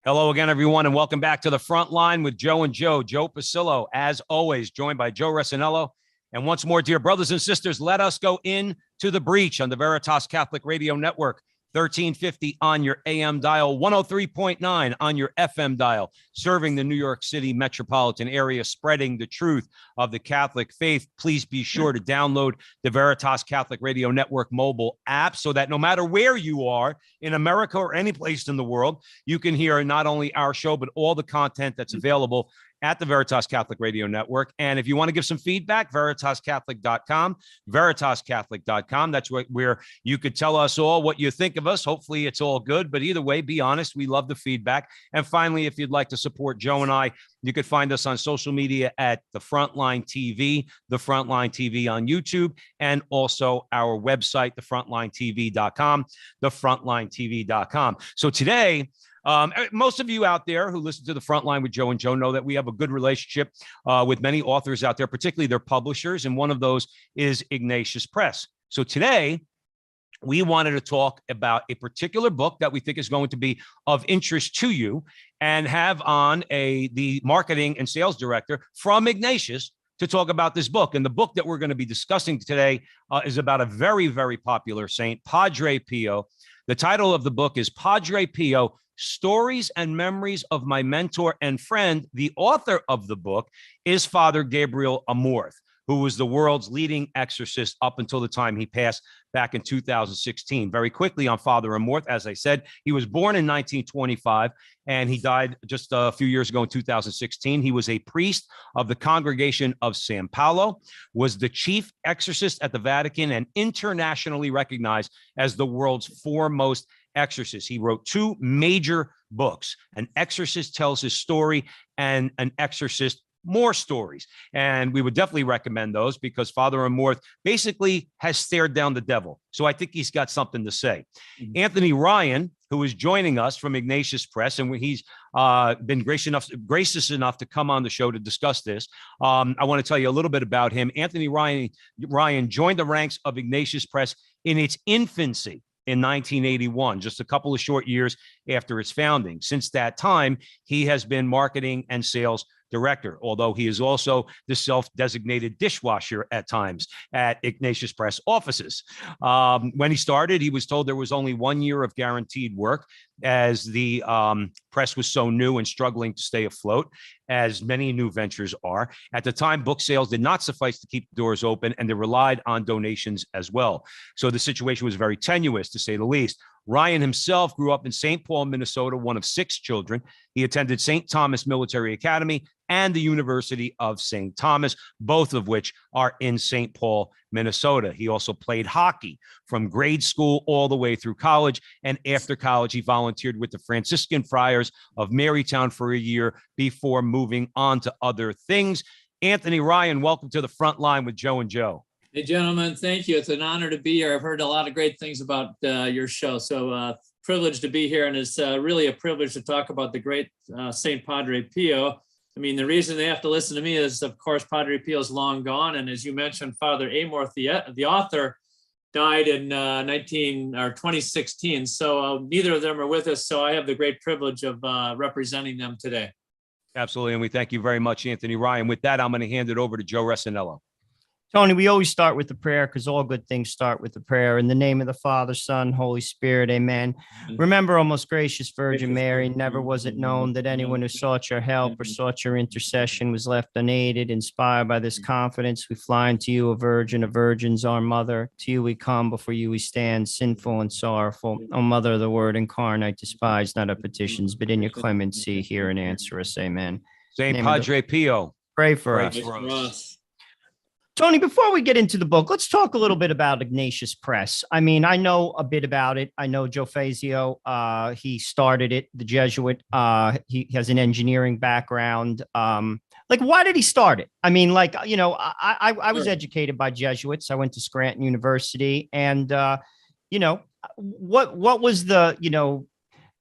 Hello again, everyone, and welcome back to the Front Line with Joe and Joe. Joe Pasillo, as always, joined by Joe Resinello. And once more, dear brothers and sisters, let us go into the breach on the Veritas Catholic Radio Network, 1350 on your AM dial, 103.9 on your FM dial, serving the New York City metropolitan area, spreading the truth of the Catholic faith. Please be sure to download the Veritas Catholic Radio Network mobile app so that no matter where you are in America or any place in the world, you can hear not only our show, but all the content that's available at the Veritas Catholic Radio Network. And if you want to give some feedback, veritascatholic.com, veritascatholic.com. That's where you could tell us all what you think of us. Hopefully it's all good, but either way, be honest. We love the feedback. And finally, if you'd like to support Joe and I, you could find us on social media at the Frontline TV, the Frontline TV on YouTube, and also our website, thefrontlinetv.com, thefrontlinetv.com. So today, most of you out there who listen to the Frontline with Joe and Joe know that we have a good relationship with many authors out there, particularly their publishers, and one of those is Ignatius Press. So today, we wanted to talk about a particular book that we think is going to be of interest to you, and have on the marketing and sales director from Ignatius to talk about this book. And the book that we're going to be discussing today is about a very, very popular saint, Padre Pio. The title of the book is Padre Pio, Stories and Memories of My Mentor and Friend. The author of the book is Father Gabriel Amorth, who was the world's leading exorcist up until the time he passed back in 2016. Very quickly on Father Amorth, as I said, he was born in 1925 and he died just a few years ago in 2016. He was a priest of the Congregation of San Paolo, was the chief exorcist at the Vatican, and internationally recognized as the world's foremost exorcist. He wrote two major books: An Exorcist Tells His Story and An Exorcist More Stories. And we would definitely recommend those because Father Amorth basically has stared down the devil. So I think he's got something to say. Mm-hmm. Anthony Ryan, who is joining us from Ignatius Press, and he's been gracious enough to come on the show to discuss this. I want to tell you a little bit about him. Anthony Ryan joined the ranks of Ignatius Press in its infancy in 1981, just a couple of short years after its founding. Since that time, he has been marketing and sales director, although he is also the self-designated dishwasher at times at Ignatius Press offices. When he started, he was told there was only 1 year of guaranteed work, as the press was so new and struggling to stay afloat, as many new ventures are. At the time, book sales did not suffice to keep the doors open, and they relied on donations as well. So the situation was very tenuous, to say the least. Ryan himself grew up in St. Paul, Minnesota, one of 6 children. He attended St. Thomas Military Academy and the University of St. Thomas, both of which are in St. Paul, Minnesota. He also played hockey from grade school all the way through college. And after college, he volunteered with the Franciscan Friars of Marytown for a year before moving on to other things. Anthony Ryan, welcome to the Front Line with Joe and Joe. Hey, gentlemen, thank you. It's an honor to be here. I've heard a lot of great things about your show. So privileged to be here. And it's really a privilege to talk about the great St. Padre Pio. I mean, the reason they have to listen to me is, of course, Padre Pio is long gone. And as you mentioned, Father Amorth, the author, died in 2016. So neither of them are with us. So I have the great privilege of representing them today. Absolutely. And we thank you very much, Anthony Ryan. With that, I'm going to hand it over to Joe Resinello. Tony, we always start with the prayer because all good things start with the prayer. In the name of the Father, Son, Holy Spirit, amen. Remember, O most gracious Virgin Mary, never was it known that anyone who sought your help or sought your intercession was left unaided. Inspired by this confidence, we fly unto you, a virgin of virgins, our mother. To you we come, before you we stand, sinful and sorrowful. O Mother of the Word incarnate, despise not our petitions, but in your clemency hear and answer us, amen. Saint Padre Pio, pray for us. Tony, before we get into the book, let's talk a little bit about Ignatius Press. I mean, I know a bit about it. I know Joe Fazio, he started it, the Jesuit. He has an engineering background. Why did he start it? I mean, I was educated by Jesuits. I went to Scranton University, and what was the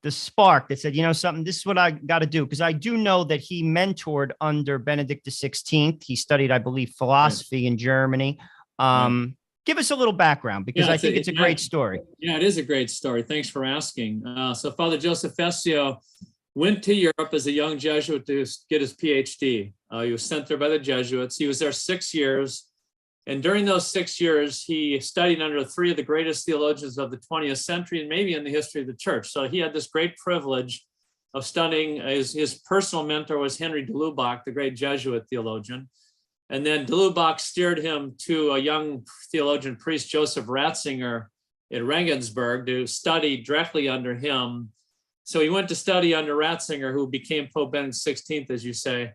spark that said, something, this is what I got to do? Because I do know that he mentored under Benedict XVI. He studied, I believe, philosophy in Germany. Give us a little background, because I think it's a great story. Yeah, it is a great story. Thanks for asking. So Father Joseph Fessio went to Europe as a young Jesuit to get his PhD. He was sent there by the Jesuits. He was there 6 years. And during those 6 years, he studied under three of the greatest theologians of the 20th century and maybe in the history of the church. So he had this great privilege of studying. His personal mentor was Henry de Lubac, the great Jesuit theologian. And then de Lubac steered him to a young theologian priest, Joseph Ratzinger, in Regensburg to study directly under him. So he went to study under Ratzinger, who became Pope Benedict XVI, as you say.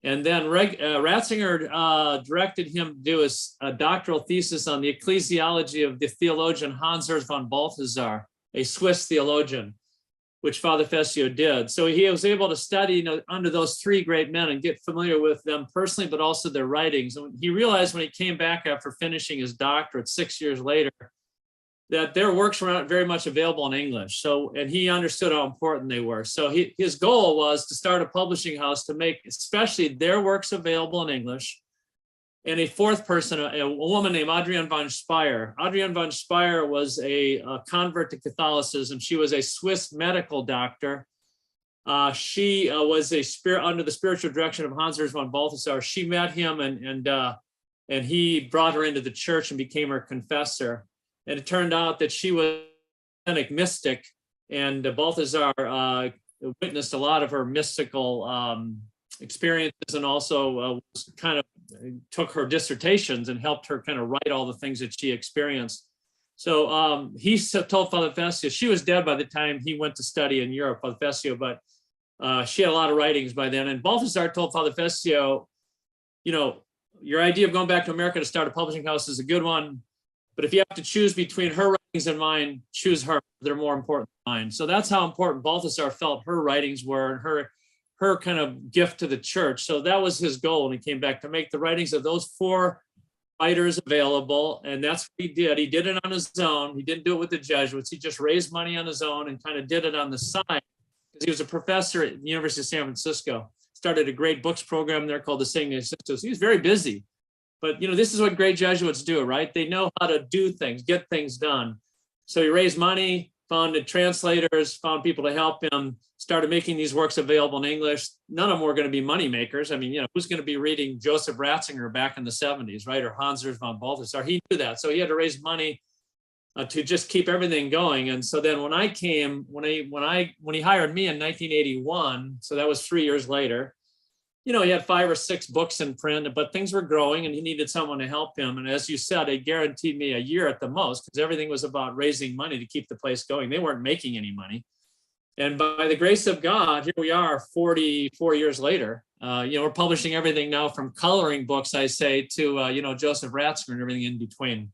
And then Ratzinger directed him to do his doctoral thesis on the ecclesiology of the theologian Hans Urs von Balthasar, a Swiss theologian, which Father Fessio did. So he was able to study under those three great men and get familiar with them personally, but also their writings. And he realized when he came back after finishing his doctorate 6 years later, that their works were not very much available in English. So, and he understood how important they were. So his goal was to start a publishing house to make especially their works available in English. And a fourth person, a woman named Adrienne von Speyer. Adrienne von Speyer was a convert to Catholicism. She was a Swiss medical doctor. She was under the spiritual direction of Hans Urs von Balthasar. She met him and he brought her into the church and became her confessor. And it turned out that she was a mystic, and Balthasar witnessed a lot of her mystical experiences, and also kind of took her dissertations and helped her kind of write all the things that she experienced. So he told Father Fessio, she was dead by the time he went to study in Europe, Father Fessio, but she had a lot of writings by then. And Balthasar told Father Fessio, your idea of going back to America to start a publishing house is a good one. But if you have to choose between her writings and mine, choose her. They're more important than mine. So that's how important Balthasar felt her writings were, and her kind of gift to the church. So that was his goal when he came back, to make the writings of those four writers available. And that's what he did. He did it on his own. He didn't do it with the Jesuits. He just raised money on his own and kind of did it on the side, because he was a professor at the University of San Francisco. Started a great books program there called the St. Ignatius. He was very busy. But, this is what great Jesuits do, right? They know how to do things, get things done. So he raised money, found translators, found people to help him, started making these works available in English. None of them were going to be money makers. I mean, who's going to be reading Joseph Ratzinger back in the 70s, right? Or Hans Urs von Balthasar. He knew that. So he had to raise money to just keep everything going. And so then when he hired me in 1981, so that was 3 years later, he had 5 or 6 books in print, but things were growing and he needed someone to help him. And as you said, they guaranteed me a year at the most, because everything was about raising money to keep the place going. They weren't making any money. And by the grace of God, here we are 44 years later. We're publishing everything now from coloring books, I say, to, Joseph Ratzinger and everything in between.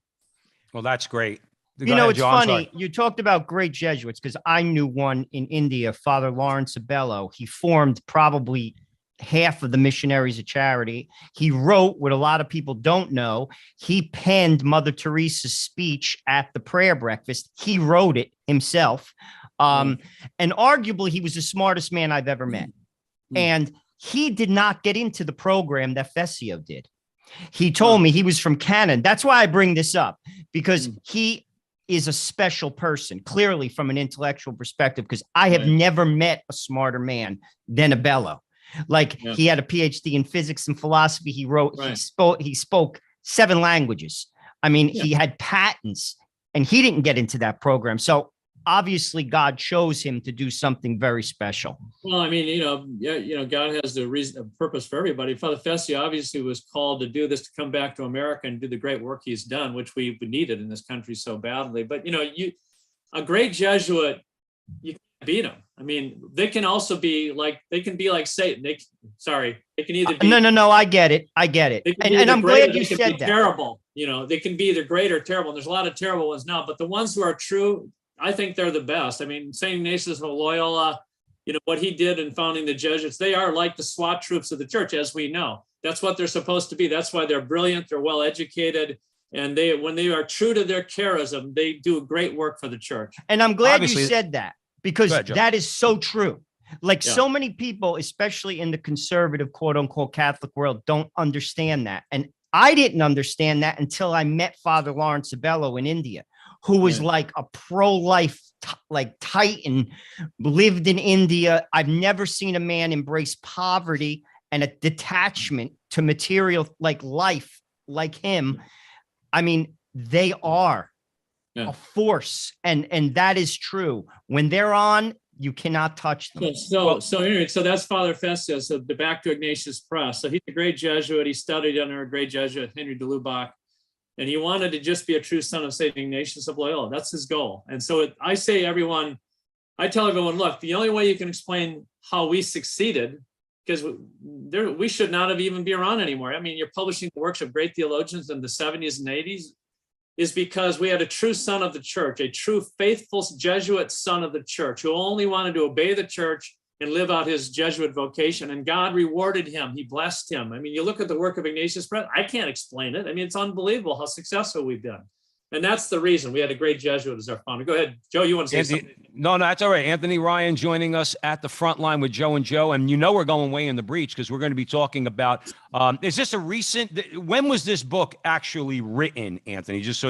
Well, that's great. It's funny. You talked about great Jesuits, because I knew one in India, Father Lawrence Abello. He formed probably half of the Missionaries of Charity. He wrote what a lot of people don't know. He penned Mother Teresa's speech at the prayer breakfast. He wrote it himself. And arguably, he was the smartest man I've ever met. And he did not get into the program that Fessio did. He told me he was from Canada. That's why I bring this up, because he is a special person, clearly from an intellectual perspective, because I have never met a smarter man than Abello. He had a PhD in physics and philosophy. He wrote, he spoke 7 languages. I mean, he had patents, and he didn't get into that program. So obviously God chose him to do something very special. Well, I mean, God has a purpose for everybody. Father Fessio obviously was called to do this, to come back to America and do the great work he's done, which we needed in this country so badly. But, a great Jesuit, you can't beat them. I mean, they can also be like Satan. They can either be. No, I get it. And I'm glad you said that. Terrible. They can be either great or terrible. And there's a lot of terrible ones now, but the ones who are true, I think they're the best. I mean, St. Ignatius of Loyola, what he did in founding the Jesuits, they are like the SWAT troops of the church, as we know. That's what they're supposed to be. That's why they're brilliant. They're well educated. And when they are true to their charism, they do great work for the church. And I'm glad you said that, because that is so true. So many people, especially in the conservative, quote unquote, Catholic world, don't understand that. And I didn't understand that until I met Father Lawrence Abello in India, who was Yeah. like a pro-life like titan, lived in India. I've never seen a man embrace poverty and a detachment to material like life like him. I mean, they are Yeah. a force, and that is true. When they're on, you cannot touch them. So anyway, so that's Father Festus. So back to Ignatius Press. So he's a great Jesuit. He studied under a great Jesuit, Henry de Lubac, and he wanted to just be a true son of Saint Ignatius of Loyola. That's his goal. And so I tell everyone, look, the only way you can explain how we succeeded, because we should not have even been around anymore. I mean, you're publishing the works of great theologians in the 70s and 80s, is because we had a true son of the church, a true faithful Jesuit son of the church who only wanted to obey the church and live out his Jesuit vocation. And God rewarded him. He blessed him. I mean, you look at the work of Ignatius Press, I can't explain it. I mean, it's unbelievable how successful we've been. And that's the reason we had a great Jesuit as our founder. Go ahead, Joe, you want to say something? No, that's all right. Anthony Ryan joining us at the front line with Joe and Joe. And we're going way in the breach because we're going to be talking about, is this a recent, when was this book actually written, Anthony? Just so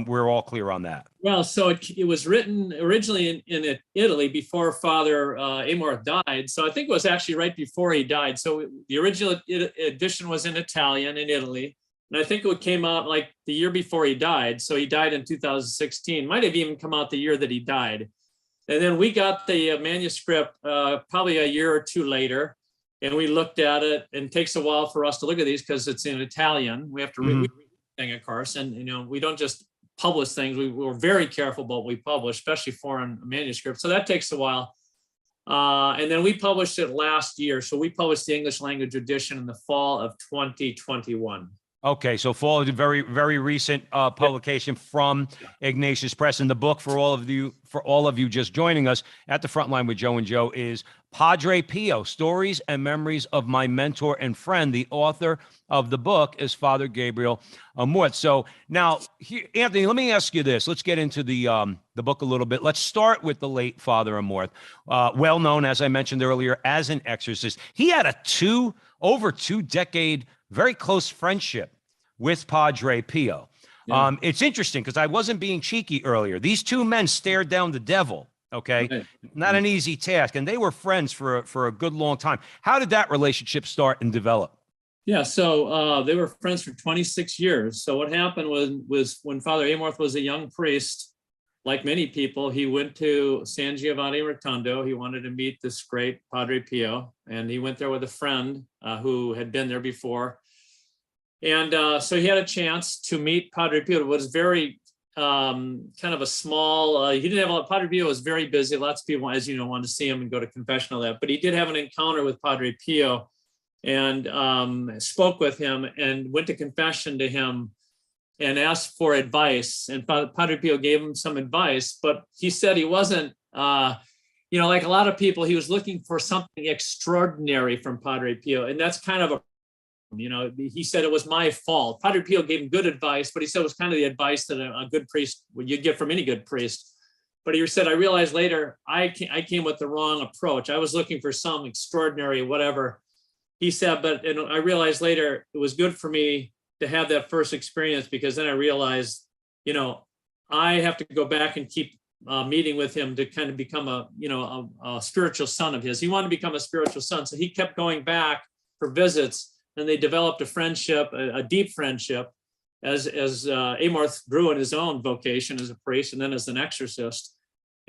we're all clear on that. Well, so it was written originally in Italy before Father Amorth died. So I think it was actually right before he died. So the original edition was in Italian in Italy. And I think it came out like the year before he died. So he died in 2016, might have even come out the year that he died. And then we got the manuscript probably a year or two later, and we looked at it, and it takes a while for us to look at these because it's in Italian. We have to read everything, of course. And, we don't just publish things. We're very careful about what we publish, especially foreign manuscripts. So that takes a while. And then we published it last year. So we published the English language edition in the fall of 2021. Okay, so fall is a very, very recent publication from Ignatius Press. And the book for all of you just joining us at the front line with Joe and Joe is Padre Pio, Stories and Memories of My Mentor and Friend. The author of the book is Father Gabriel Amorth. So now, Anthony, let me ask you this. Let's get into the book a little bit. Let's start with the late Father Amorth, well known, as I mentioned earlier, as an exorcist. He had a over 2 decade very close friendship with Padre Pio. Yeah. It's interesting because I wasn't being cheeky earlier. These two men stared down the devil. Okay. Right. Not an easy task. And they were friends for a good long time. How did that relationship start and develop? Yeah. So they were friends for 26 years. So what happened was when Father Amorth was a young priest, like many people, he went to San Giovanni Rotondo. He wanted to meet this great Padre Pio, and he went there with a friend who had been there before. And so he had a chance to meet Padre Pio. It was very kind of a small, he didn't have a lot, Padre Pio was very busy. Lots of people, as you know, wanted to see him and go to confession, all that. But he did have an encounter with Padre Pio and spoke with him and went to confession to him and asked for advice. And Padre Pio gave him some advice, but he said he wasn't, like a lot of people, he was looking for something extraordinary from Padre Pio. And that's kind of he said it was my fault. Padre Pio gave him good advice, but he said it was kind of the advice that a good priest would get from any good priest. But he said, I realized later I came with the wrong approach. I was looking for some extraordinary whatever. He said, and I realized later it was good for me to have that first experience, because then I realized, I have to go back and keep meeting with him to kind of become a spiritual son of his. He wanted to become a spiritual son. So he kept going back for visits, and they developed a friendship, a deep friendship, as Amorth grew in his own vocation as a priest and then as an exorcist.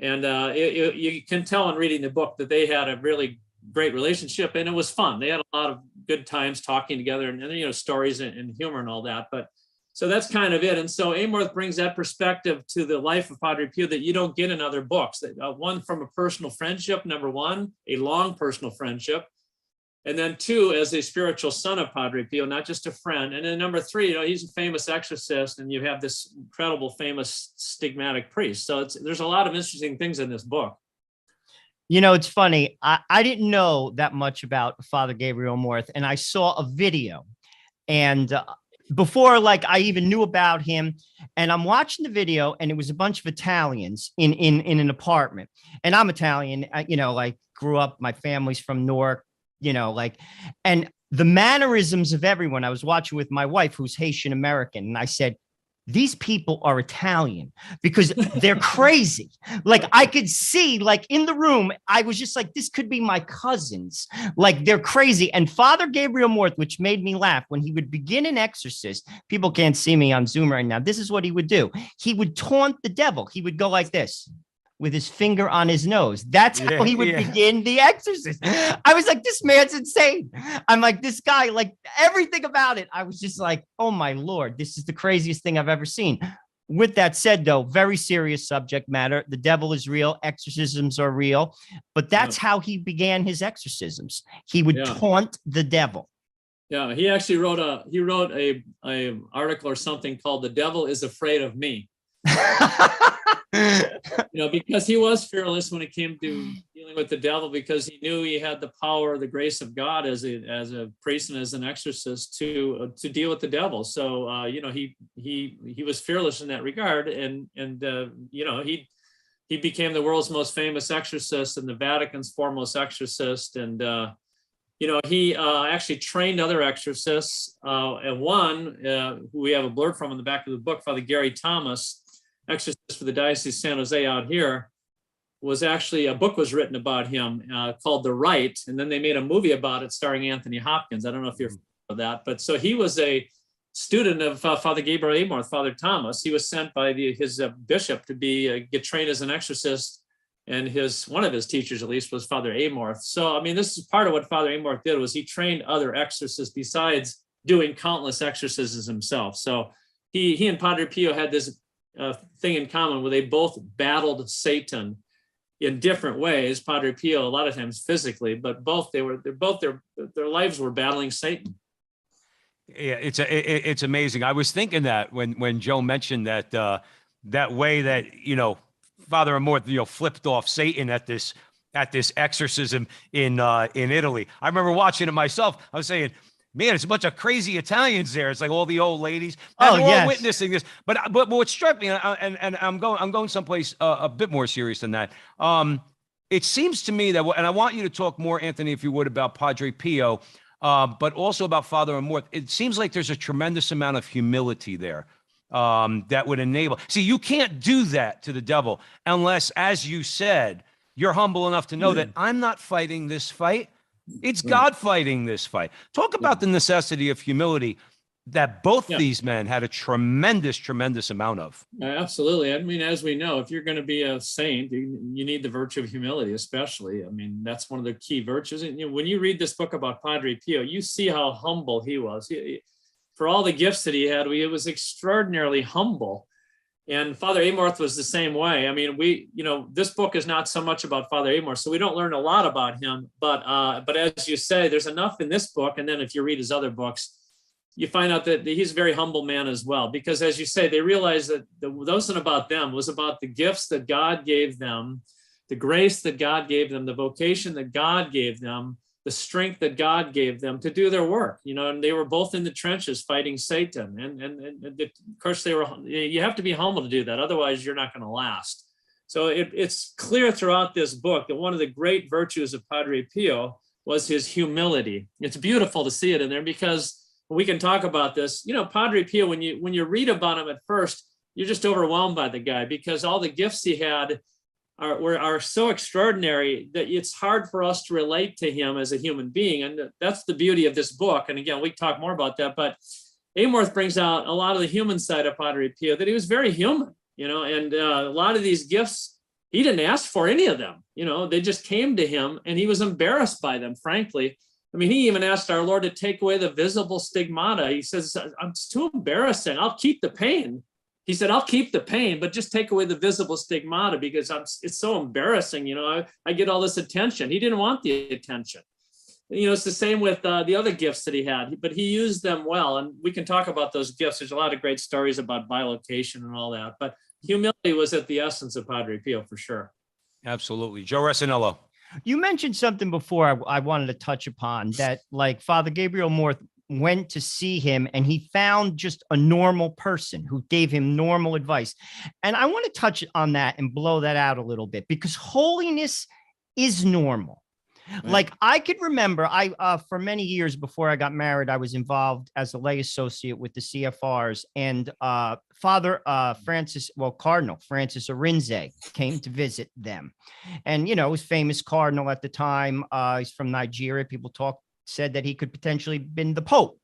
And you can tell in reading the book that they had a really great relationship, and it was fun. They had a lot of good times talking together, and stories and humor and all that. But so that's kind of it. And so Amorth brings that perspective to the life of Padre Pio that you don't get in other books. One, from a personal friendship, number one, a long personal friendship. And then two, as a spiritual son of Padre Pio, not just a friend. And then number three, he's a famous exorcist, and you have this incredible, famous stigmatic priest. So there's a lot of interesting things in this book. It's funny. I didn't know that much about Father Gabriel Amorth, and I saw a video, and before I even knew about him, and I'm watching the video, and it was a bunch of Italians in an apartment, and I'm Italian, grew up, my family's from Newark, and the mannerisms of everyone. I was watching with my wife, who's Haitian American, and I said, these people are Italian because they're crazy. Like I could see, like in the room, I was just like, this could be my cousins. Like they're crazy. And Father Gabriel Morth, which made me laugh, when he would begin an exorcist, people can't see me on Zoom right now. This is what he would do. He would taunt the devil. He would go like this with his finger on his nose. That's how he would begin the exorcist. I was like, this man's insane. I'm like, this guy, like everything about it. I was just like, oh my Lord, this is the craziest thing I've ever seen. With that said, though, very serious subject matter. The devil is real. Exorcisms are real. But that's how he began his exorcisms. He would taunt the devil. Yeah, he actually wrote a article or something called "The Devil is Afraid of Me." Because he was fearless when it came to dealing with the devil, because he knew he had the power, the grace of God as a priest and as an exorcist to deal with the devil. So he was fearless in that regard, and he became the world's most famous exorcist and the Vatican's foremost exorcist, and he actually trained other exorcists, and one who we have a blurb from in the back of the book, Father Gary Thomas, exorcist for the Diocese of San Jose out here, was actually, a book was written about him called The Rite, and then they made a movie about it starring Anthony Hopkins. I don't know if you're familiar with that, but so he was a student of Father Gabriel Amorth, Father Thomas. He was sent by his bishop to get trained as an exorcist, and one of his teachers, at least, was Father Amorth. So, I mean, this is part of what Father Amorth did, was he trained other exorcists besides doing countless exorcisms himself. So he and Padre Pio had this thing in common where they both battled Satan in different ways. Padre Pio a lot of times physically, but their lives were battling Satan. Yeah, it's amazing. I was thinking that when Joe mentioned that that way that Father Amorth flipped off Satan at this exorcism in Italy. I remember watching it myself. I was saying, man, it's a bunch of crazy Italians there. It's like all the old ladies. And they're all witnessing this. But what struck me, and I'm going someplace a bit more serious than that. It seems to me that, and I want you to talk more, Anthony, if you would, about Padre Pio, but also about Father Amorth. It seems like there's a tremendous amount of humility there that would enable. See, you can't do that to the devil unless, as you said, you're humble enough to know that I'm not fighting this fight. It's God fighting this fight. Talk about the necessity of humility that both these men had a tremendous amount of. Absolutely. I mean, as we know, if you're going to be a saint, you need the virtue of humility, especially. I mean, that's one of the key virtues. And when you read this book about Padre Pio, you see how humble he was. For all the gifts that he had, he was extraordinarily humble. And Father Amorth was the same way. I mean, this book is not so much about Father Amorth, so we don't learn a lot about him. But as you say, there's enough in this book. And then if you read his other books, you find out that he's a very humble man as well. Because as you say, they realized that wasn't about them, was about the gifts that God gave them, the grace that God gave them, the vocation that God gave them, the strength that God gave them to do their work, and they were both in the trenches fighting Satan. And of course you have to be humble to do that. Otherwise you're not going to last. So it's clear throughout this book that one of the great virtues of Padre Pio was his humility. It's beautiful to see it in there, because we can talk about this, Padre Pio, when you read about him at first, you're just overwhelmed by the guy, because all the gifts he had are so extraordinary that it's hard for us to relate to him as a human being. And that's the beauty of this book. And again, we can talk more about that, but Amorth brings out a lot of the human side of Padre Pio, that he was very human, and a lot of these gifts, he didn't ask for any of them. They just came to him, and he was embarrassed by them, frankly. I mean, he even asked our Lord to take away the visible stigmata. He says, it's too embarrassing. I'll keep the pain. He said, I'll keep the pain, but just take away the visible stigmata, because it's so embarrassing. I get all this attention. He didn't want the attention. It's the same with the other gifts that he had, but he used them well. And we can talk about those gifts. There's a lot of great stories about bilocation and all that, but humility was at the essence of Padre Pio for sure. Absolutely. Joe Resinello. You mentioned something before I wanted to touch upon, that like Father Gabriel Morth went to see him and he found just a normal person who gave him normal advice. And I want to touch on that and blow that out a little bit, because holiness is normal. Like I could remember, for many years before I got married, I was involved as a lay associate with the CFRs, and Father Cardinal Francis Arinze came to visit them, and was famous cardinal at the time. He's from Nigeria. People said that he could potentially been the Pope.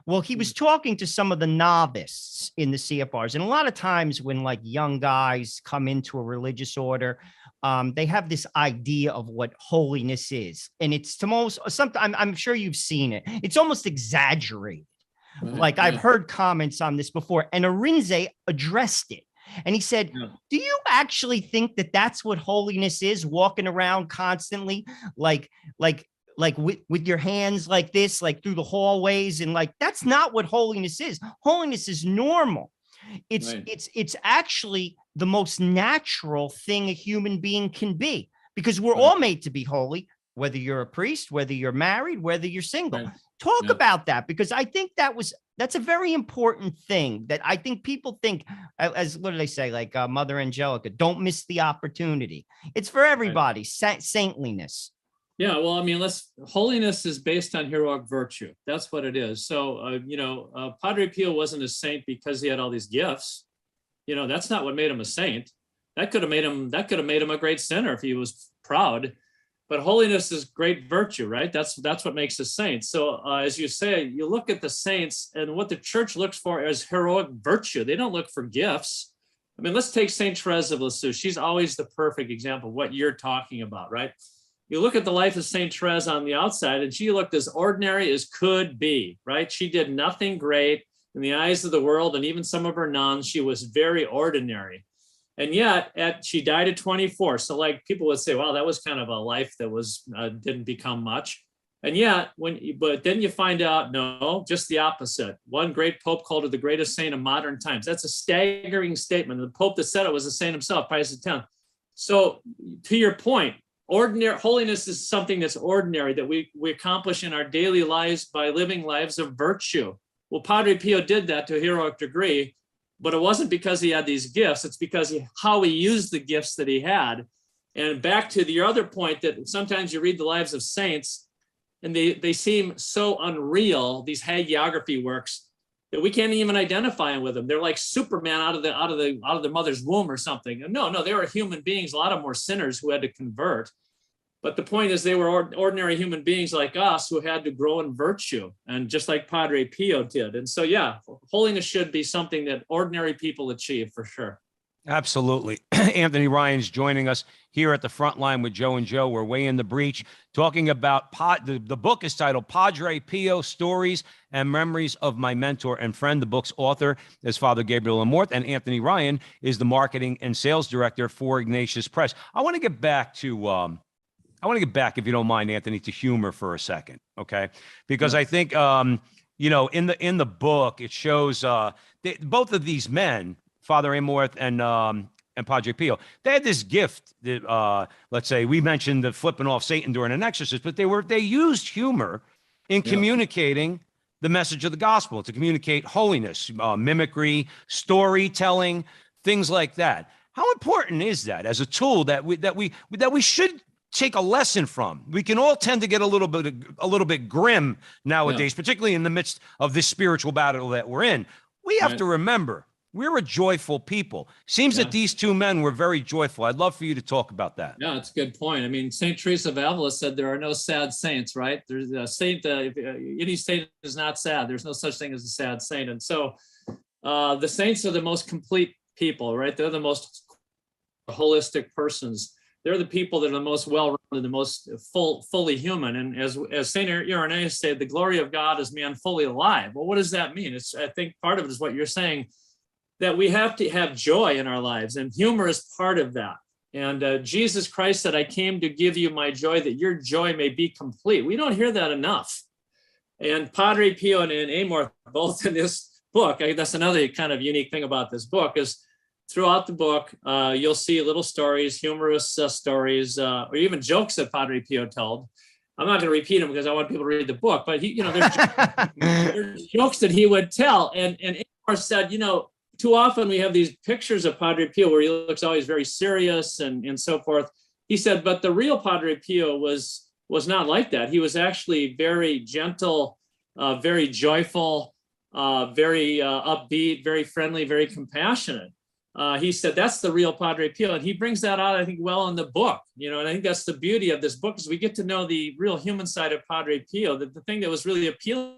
Well, he was talking to some of the novices in the CFRs. And a lot of times when like young guys come into a religious order, they have this idea of what holiness is. And it's I'm sure you've seen it. It's almost exaggerated. Right. Like I've heard comments on this before, and Arinze addressed it. And he said, do you actually think that that's what holiness is? Walking around constantly, like with your hands like this, like through the hallways, and like, that's not what holiness is. Holiness is normal. It's actually the most natural thing a human being can be, because we're all made to be holy, whether you're a priest, whether you're married, whether you're single. Talk about that, because I think that's a very important thing that I think people think, as what do they say? Like Mother Angelica, don't miss the opportunity. It's for everybody, saintliness. Yeah, well, I mean, holiness is based on heroic virtue. That's what it is. So, Padre Pio wasn't a saint because he had all these gifts. That's not what made him a saint. That could have made him a great sinner if he was proud. But holiness is great virtue, right? That's what makes a saint. So, as you say, you look at the saints, and what the church looks for is heroic virtue. They don't look for gifts. I mean, let's take Saint Therese of Lisieux. She's always the perfect example of what you're talking about, right? You look at the life of Saint Therese on the outside, and she looked as ordinary as could be, right? She did nothing great in the eyes of the world, and even some of her nuns, she was very ordinary. And yet, she died at 24. So like people would say, wow, that was kind of a life that didn't become much. And yet, but then you find out, no, just the opposite. One great pope called her the greatest saint of modern times. That's a staggering statement. The pope that said it was the saint himself, Pius X. So to your point, holiness is something that's ordinary, that we accomplish in our daily lives by living lives of virtue. Well, Padre Pio did that to a heroic degree, but it wasn't because he had these gifts. It's because how he used the gifts that he had. And back to the other point, that sometimes you read the lives of saints and they seem so unreal, these hagiography works, that we can't even identify with them. They're like Superman out of the mother's womb or something. No, they were human beings. A lot of them were sinners who had to convert. But the point is, they were ordinary human beings like us who had to grow in virtue, and just like Padre Pio did. And so, yeah, holiness should be something that ordinary people achieve, for sure. Absolutely. Anthony Ryan's joining us here at the front line with Joe and Joe. We're way in the breach talking about the book is titled Padre Pio, Stories and Memories of My Mentor and Friend. The book's author is Father Gabriel Amorth, and Anthony Ryan is the marketing and sales director for Ignatius Press. I want to get back, if you don't mind, Anthony, to humor for a second, okay? Because I think, in the book, it shows both of these men, Father Amorth and Padre Pio, they had this gift that, let's say, we mentioned the flipping off Satan during an exorcist, but they used humor in communicating the message of the gospel, to communicate holiness, mimicry, storytelling, things like that. How important is that as a tool that we should take a lesson from? We can all tend to get a little bit grim nowadays, particularly in the midst of this spiritual battle that we're in. We have to remember, we're a joyful people. Seems that these two men were very joyful. I'd love for you to talk about that. Yeah, it's a good point. I mean, Saint Teresa of Avila said there are no sad saints, right? There's a saint, any saint is not sad. There's no such thing as a sad saint. And so the saints are the most complete people, right? They're the most holistic persons. They're the people that are the most well-rounded, the most fully human. And as Saint Irenaeus said, the glory of God is man fully alive. Well, what does that mean? I think part of it is what you're saying, that we have to have joy in our lives, and humor is part of that. And Jesus Christ said, I came to give you my joy, that your joy may be complete. We don't hear that enough. And Padre Pio and Amorth, both in this book, that's another kind of unique thing about this book, is throughout the book, you'll see little stories, humorous stories, or even jokes that Padre Pio told. I'm not going to repeat them because I want people to read the book, but there's jokes that he would tell. And Amorth said, too often we have these pictures of Padre Pio where he looks always very serious and so forth. He said, but the real Padre Pio was was not like that. He was actually very gentle, very joyful, very upbeat, very friendly, very compassionate. He said that's the real Padre Pio, and he brings that out, I think, well in the book. And I think that's the beauty of this book, is we get to know the real human side of Padre Pio, the thing that was really appealing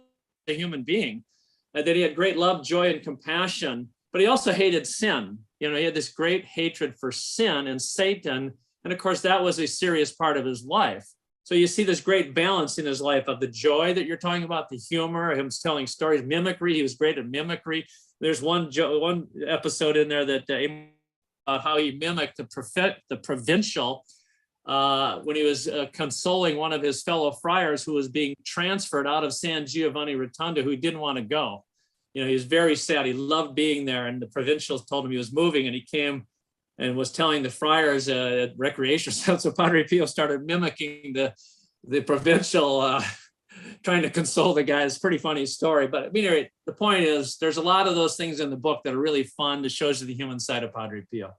to a human being, that he had great love, joy, and compassion, but he also hated sin. He had this great hatred for sin and Satan, and of course that was a serious part of his life. So you see this great balance in his life of the joy that you're talking about, the humor, him telling stories, mimicry. He was great at mimicry. There's one episode in there that about how he mimicked the provincial when he was consoling one of his fellow friars who was being transferred out of San Giovanni Rotondo, who didn't want to go. He was very sad. He loved being there, and the provincials told him he was moving, and he came and was telling the friars at recreation. So Padre Pio started mimicking the provincial, trying to console the guy. It's a pretty funny story. But I mean, the point is, there's a lot of those things in the book that are really fun, that shows you the human side of Padre Pio.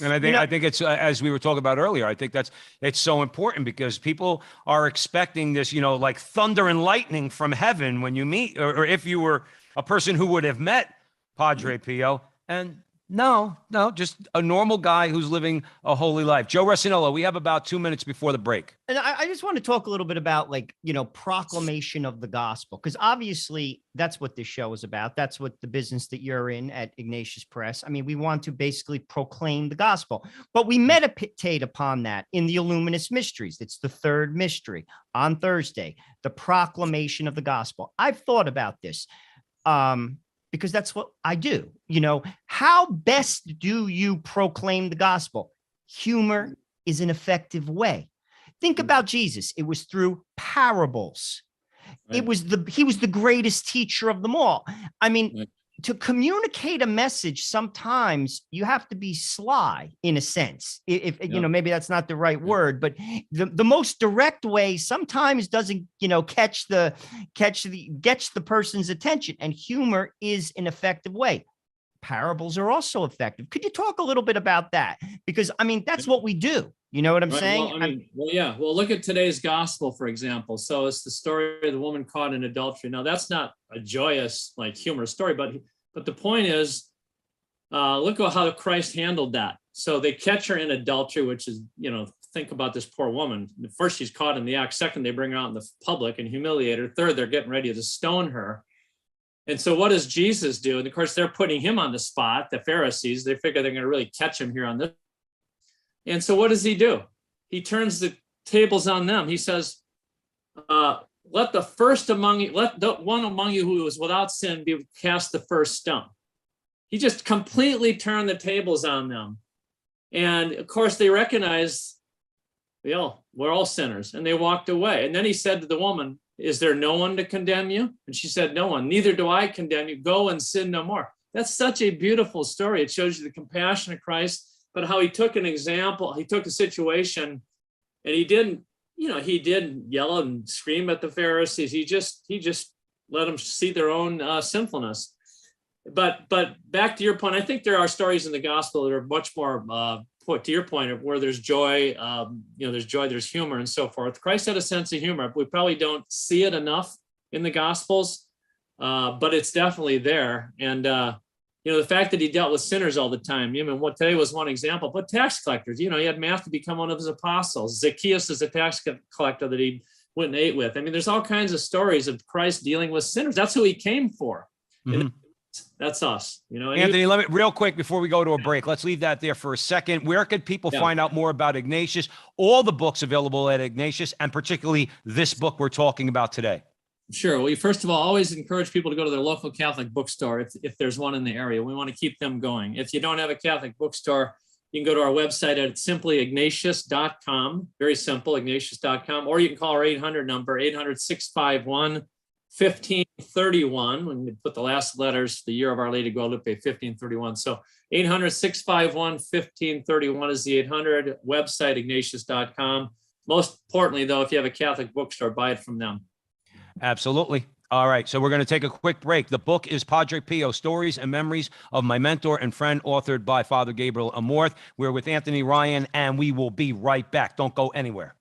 And I think it's, as we were talking about earlier, I think it's so important, because people are expecting this, like thunder and lightning from heaven when you meet, or if you were a person who would have met Padre Pio. And no, just a normal guy who's living a holy life. Joe Resinello, we have about 2 minutes before the break. And I just want to talk a little bit about, proclamation of the gospel, because obviously that's what this show is about. That's what the business that you're in at Ignatius Press. I mean, we want to basically proclaim the gospel, but we meditate upon that in the Illuminous Mysteries. It's the third mystery on Thursday, the proclamation of the gospel. I've thought about this. Because that's what I do. How best do you proclaim the gospel? Humor is an effective way. Think about Jesus. It was through parables. Right. He was the greatest teacher of them all. I mean, right. To communicate a message, sometimes you have to be sly, in a sense. If maybe that's not the right word, but the most direct way sometimes doesn't, catch the person's attention. And humor is an effective way. Parables are also effective. Could you talk a little bit about that? Because I mean, that's what we do. You know what I'm saying? Well, look at today's gospel, for example. So it's the story of the woman caught in adultery. Now, that's not a joyous, humorous story, but the point is, look at how Christ handled that. So they catch her in adultery, which is, think about this poor woman. First, she's caught in the act. Second, they bring her out in the public and humiliate her. Third, they're getting ready to stone her. And so what does Jesus do? And of course, they're putting him on the spot, the Pharisees. They figure they're going to really catch him here on this. And so what does he do? He turns the tables on them. He says, let the first among you, let the one among you who is without sin be cast the first stone. He just completely turned the tables on them. And of course, they recognize, we're all sinners. And they walked away. And then he said to the woman, is there no one to condemn you? And she said, no one. Neither do I condemn you. Go and sin no more. That's such a beautiful story. It shows you the compassion of Christ, but how he took an example, he took a situation, and he didn't yell and scream at the Pharisees. He just let them see their own sinfulness. But back to your point, I think there are stories in the gospel that are much more to your point of where there's joy, there's joy, there's humor, and so forth. Christ had a sense of humor. We probably don't see it enough in the gospels, but it's definitely there. And the fact that he dealt with sinners all the time. What today was one example, but tax collectors. He had Matthew become one of his apostles. Zacchaeus is a tax collector that he went and ate with. There's all kinds of stories of Christ dealing with sinners. That's who he came for. Mm-hmm. That's us. Anthony, let me real quick before we go to a break. Let's leave that there for a second. Where could people find out more about Ignatius? All the books available at Ignatius, and particularly this book we're talking about today. Sure. Well, first of all, always encourage people to go to their local Catholic bookstore if there's one in the area. We want to keep them going. If you don't have a Catholic bookstore, you can go to our website at simplyignatius.com. Very simple, ignatius.com. Or you can call our 800 number, 800-651-1531. When you put the last letters, the year of Our Lady Guadalupe, 1531. So 800-651-1531 is the 800 website, ignatius.com. Most importantly, though, if you have a Catholic bookstore, buy it from them. Absolutely. All right. So we're going to take a quick break. The book is Padre Pio, Stories and Memories of My Mentor and Friend, authored by Father Gabriel Amorth. We're with Anthony Ryan, and we will be right back. Don't go anywhere.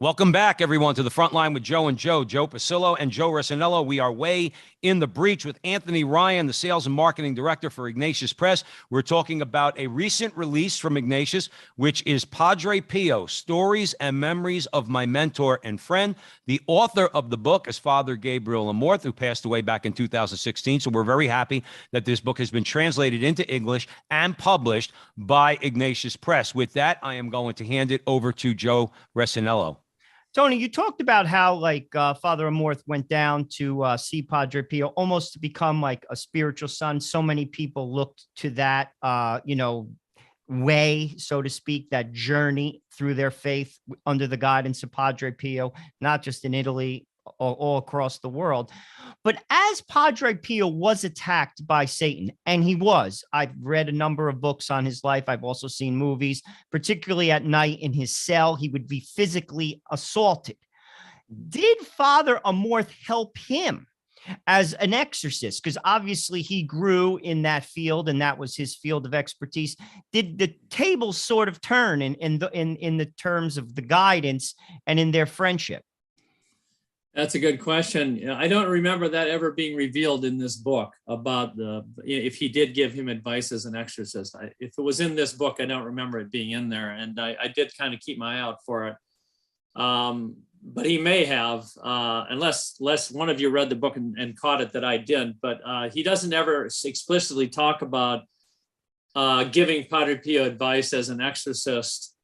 Welcome back, everyone, to the Front Line with Joe and Joe Pasillo and Joe Resinello. We are way in the breach with Anthony Ryan, the sales and marketing director for Ignatius Press. We're talking about a recent release from Ignatius, which is Padre Pio, Stories and Memories of My Mentor and Friend. The author of the book is Father Gabriel Amorth, who passed away back in 2016. So we're very happy that this book has been translated into English and published by Ignatius Press. With that, I am going to hand it over to Joe Resinello. Tony, you talked about how Father Amorth went down to see Padre Pio, almost to become like a spiritual son. So many people looked to that, way, so to speak, that journey through their faith under the guidance of Padre Pio, not just in Italy, all across the world. But as Padre Pio was attacked by Satan, and he was, I've read a number of books on his life. I've also seen movies, particularly at night in his cell, he would be physically assaulted. Did Father Amorth help him as an exorcist? Because obviously he grew in that field and that was his field of expertise. Did the tables sort of turn in the terms of the guidance and in their friendship? That's a good question. I don't remember that ever being revealed in this book about if he did give him advice as an exorcist. If it was in this book, I don't remember it being in there. And I did kind of keep my eye out for it. But he may have, unless one of you read the book and caught it that I did. But he doesn't ever explicitly talk about giving Padre Pio advice as an exorcist.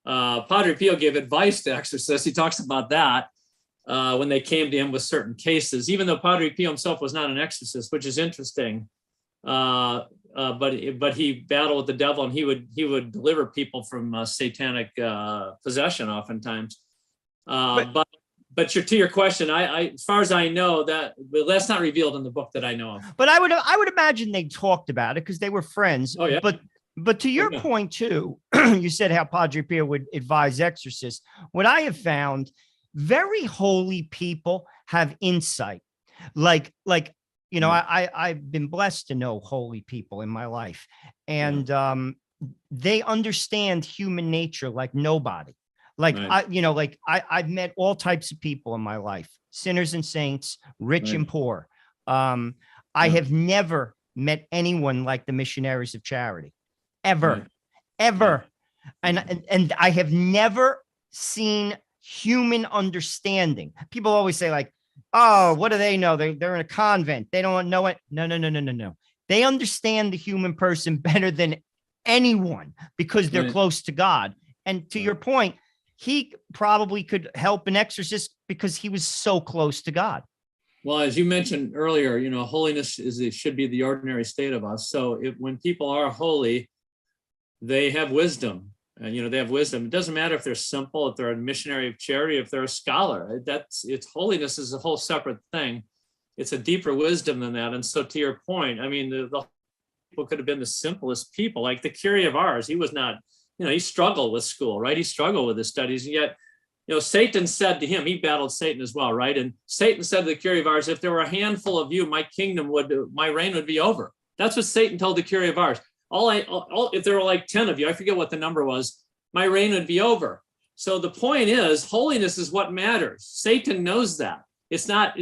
Padre Pio gave advice to exorcists. He talks about that. When they came to him with certain cases, even though Padre Pio himself was not an exorcist, which is interesting. But he battled with the devil, and he would deliver people from satanic possession oftentimes. But to your question, I as far as I know, that's not revealed in the book that I know of. But I would imagine they talked about it because they were friends. Oh yeah. But to your point too, you said how Padre Pio would advise exorcists. What I have found, very holy people have insight. I've been blessed to know holy people in my life, and they understand human nature like nobody. Right. I've met all types of people in my life, sinners and saints, rich and poor. I have never met anyone like the missionaries of charity, ever. And I have never seen human understanding. People always say like, oh, what do they know? They're in a convent. They don't know it. No. They understand the human person better than anyone because they're close to God. And to your point, he probably could help an exorcist because he was so close to God. Well, as you mentioned earlier, holiness should be the ordinary state of us. So when people are holy, they have wisdom. They have wisdom. It doesn't matter if they're simple, if they're a missionary of charity, if they're a scholar. Holiness is a whole separate thing. It's a deeper wisdom than that. And so, to your point, I mean, the people could have been the simplest people, like the Curie of Ars. He was not, he struggled with school, right? He struggled with his studies, and yet, Satan said to him, he battled Satan as well, right? And Satan said to the Curie of Ars, if there were a handful of you, my reign would be over. That's what Satan told the Curie of Ars. If there were like 10 of you, I forget what the number was, my reign would be over. So the point is, holiness is what matters. Satan knows that. It's not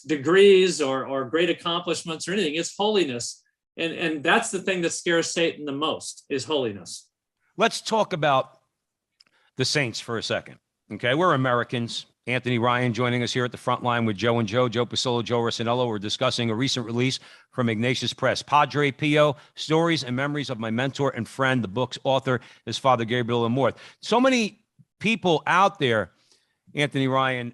degrees or great accomplishments or anything. It's holiness. And that's the thing that scares Satan the most, is holiness. Let's talk about the saints for a second. Okay, we're Americans. Anthony Ryan joining us here at the Front Line with Joe and Joe Pasillo, Joe Resinello. We're discussing a recent release from Ignatius Press, Padre Pio, Stories and Memories of My Mentor and Friend. The book's author is Father Gabriel Amorth. So many people out there, Anthony Ryan,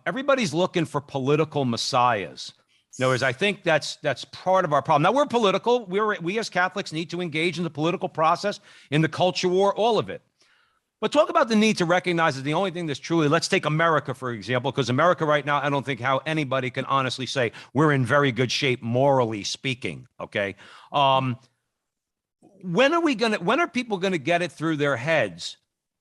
everybody's looking for political messiahs. In other words, I think that's part of our problem. Now, we're political. We as Catholics need to engage in the political process, in the culture war, all of it. But talk about the need to recognize that the only thing that's truly, let's take America, for example, because America right now, I don't think how anybody can honestly say we're in very good shape, morally speaking. Okay. When are people going to get it through their heads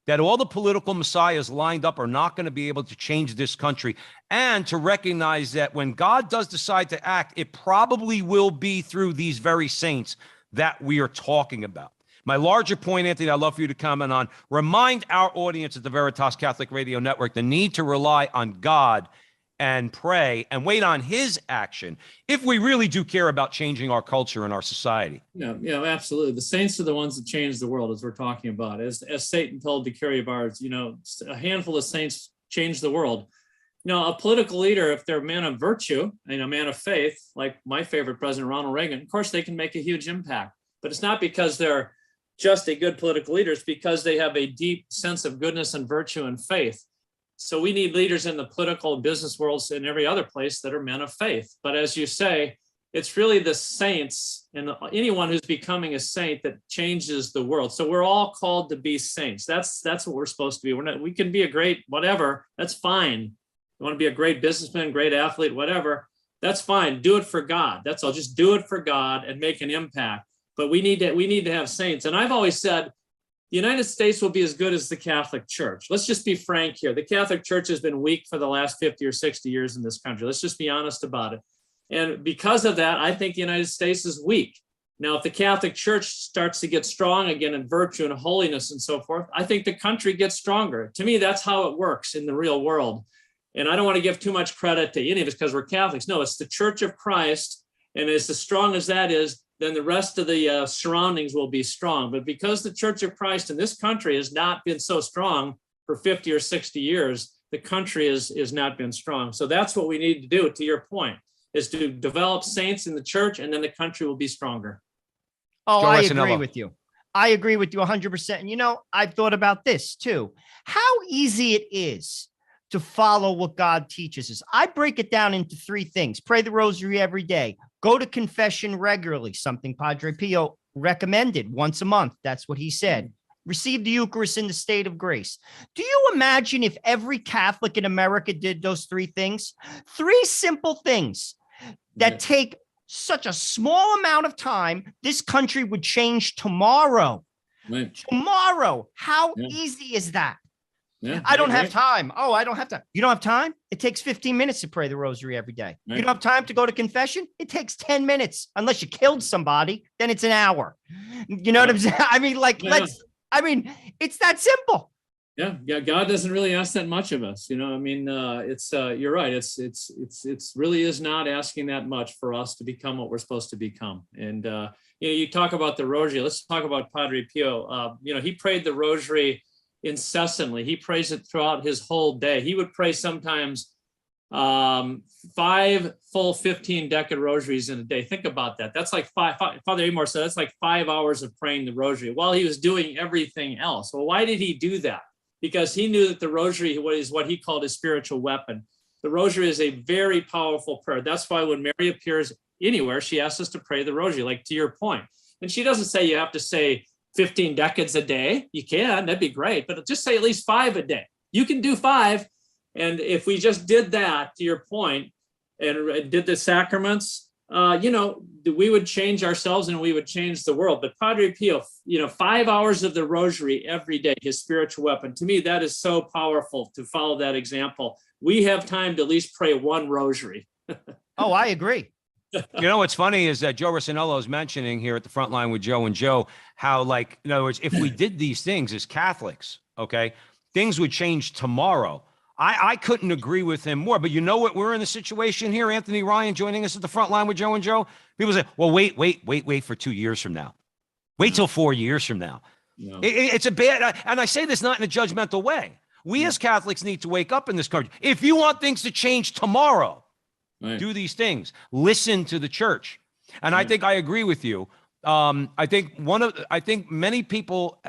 that all the political messiahs lined up are not going to be able to change this country, and to recognize that when God does decide to act, it probably will be through these very saints that we are talking about? My larger point, Anthony, I'd love for you to comment on, remind our audience at the Veritas Catholic Radio Network the need to rely on God and pray and wait on his action if we really do care about changing our culture and our society. Yeah, absolutely. The saints are the ones that change the world, as we're talking about. As Satan told the Cariabars, a handful of saints change the world. A political leader, if they're a man of virtue and a man of faith, like my favorite president, Ronald Reagan, of course, they can make a huge impact. But it's not because they're just a good political leader. It's because they have a deep sense of goodness and virtue and faith. So we need leaders in the political and business worlds and every other place that are men of faith. But as you say, it's really the saints and anyone who's becoming a saint that changes the world. So we're all called to be saints. That's what we're supposed to be. We can be a great whatever. That's fine. You want to be a great businessman, great athlete, whatever. That's fine. Do it for God. That's all. Just do it for God and make an impact. But we need to have saints. And I've always said, the United States will be as good as the Catholic Church. Let's just be frank here. The Catholic Church has been weak for the last 50 or 60 years in this country. Let's just be honest about it. And because of that, I think the United States is weak. Now, if the Catholic Church starts to get strong again in virtue and holiness and so forth, I think the country gets stronger. To me, that's how it works in the real world. And I don't want to give too much credit to any of us because we're Catholics. No, it's the Church of Christ. And as strong as that is, then the rest of the surroundings will be strong. But because the Church of Christ in this country has not been so strong for 50 or 60 years, the country has not been strong. So that's what we need to do, to your point, is to develop saints in the church, and then the country will be stronger. Oh, I agree with you. I agree with you 100%. And I've thought about this too. How easy it is to follow what God teaches us. I break it down into 3 things. Pray the rosary every day. Go to confession regularly, something Padre Pio recommended once a month. That's what he said. Receive the Eucharist in the state of grace. Do you imagine if every Catholic in America did those 3 things? 3 simple things that take such a small amount of time, this country would change tomorrow. Right. Tomorrow. How easy is that? Yeah, I don't have time. Oh, I don't have time. You don't have time? It takes 15 minutes to pray the rosary every day. Right. You don't have time to go to confession? It takes 10 minutes. Unless you killed somebody, then it's an hour. You know what I'm saying? I mean, it's that simple. Yeah. God doesn't really ask that much of us. It's you're right. It's really is not asking that much for us to become what we're supposed to become. And you talk about the rosary. Let's talk about Padre Pio. He prayed the rosary incessantly. He prays it throughout his whole day. He would pray sometimes 5 full 15 decade rosaries in a day. Think about that. That's like Father Amor said, that's like 5 hours of praying the rosary while he was doing everything else. Well, why did he do that? Because he knew that the rosary is what he called his spiritual weapon. The rosary is a very powerful prayer. That's why when Mary appears anywhere, she asks us to pray the rosary, like to your point. And she doesn't say you have to say 15 decades a day. You can, that'd be great, but just say at least 5 a day. You can do 5. And if we just did that, to your point, and did the sacraments, we would change ourselves and we would change the world. But Padre Pio, 5 hours of the rosary every day, his spiritual weapon. To me, that is so powerful to follow that example. We have time to at least pray 1 rosary. Oh, I agree. What's funny is that Joe Rossinello is mentioning here at the front line with Joe and Joe, how in other words, if we did these things as Catholics, okay, things would change tomorrow. I couldn't agree with him more, but you know what? We're in the situation here. Anthony Ryan joining us at the front line with Joe and Joe. People say, well, wait for 2 years from now. Wait till 4 years from now. No. It's a bad, and I say this not in a judgmental way. We as Catholics need to wake up in this country. If you want things to change tomorrow, do these things. Listen to the church. And I think I agree with you. I think many people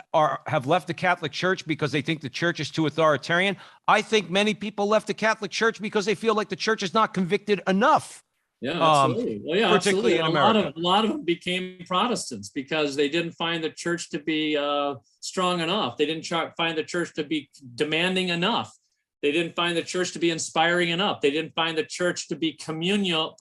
have left the Catholic Church because they think the church is too authoritarian. I think many people left the Catholic Church because they feel like the church is not convicted enough. Yeah, absolutely. Well, yeah, particularly absolutely. In America. A lot of them became Protestants because they didn't find the church to be strong enough. They didn't find the church to be demanding enough. They didn't find the church to be inspiring enough. They didn't find the church to be communal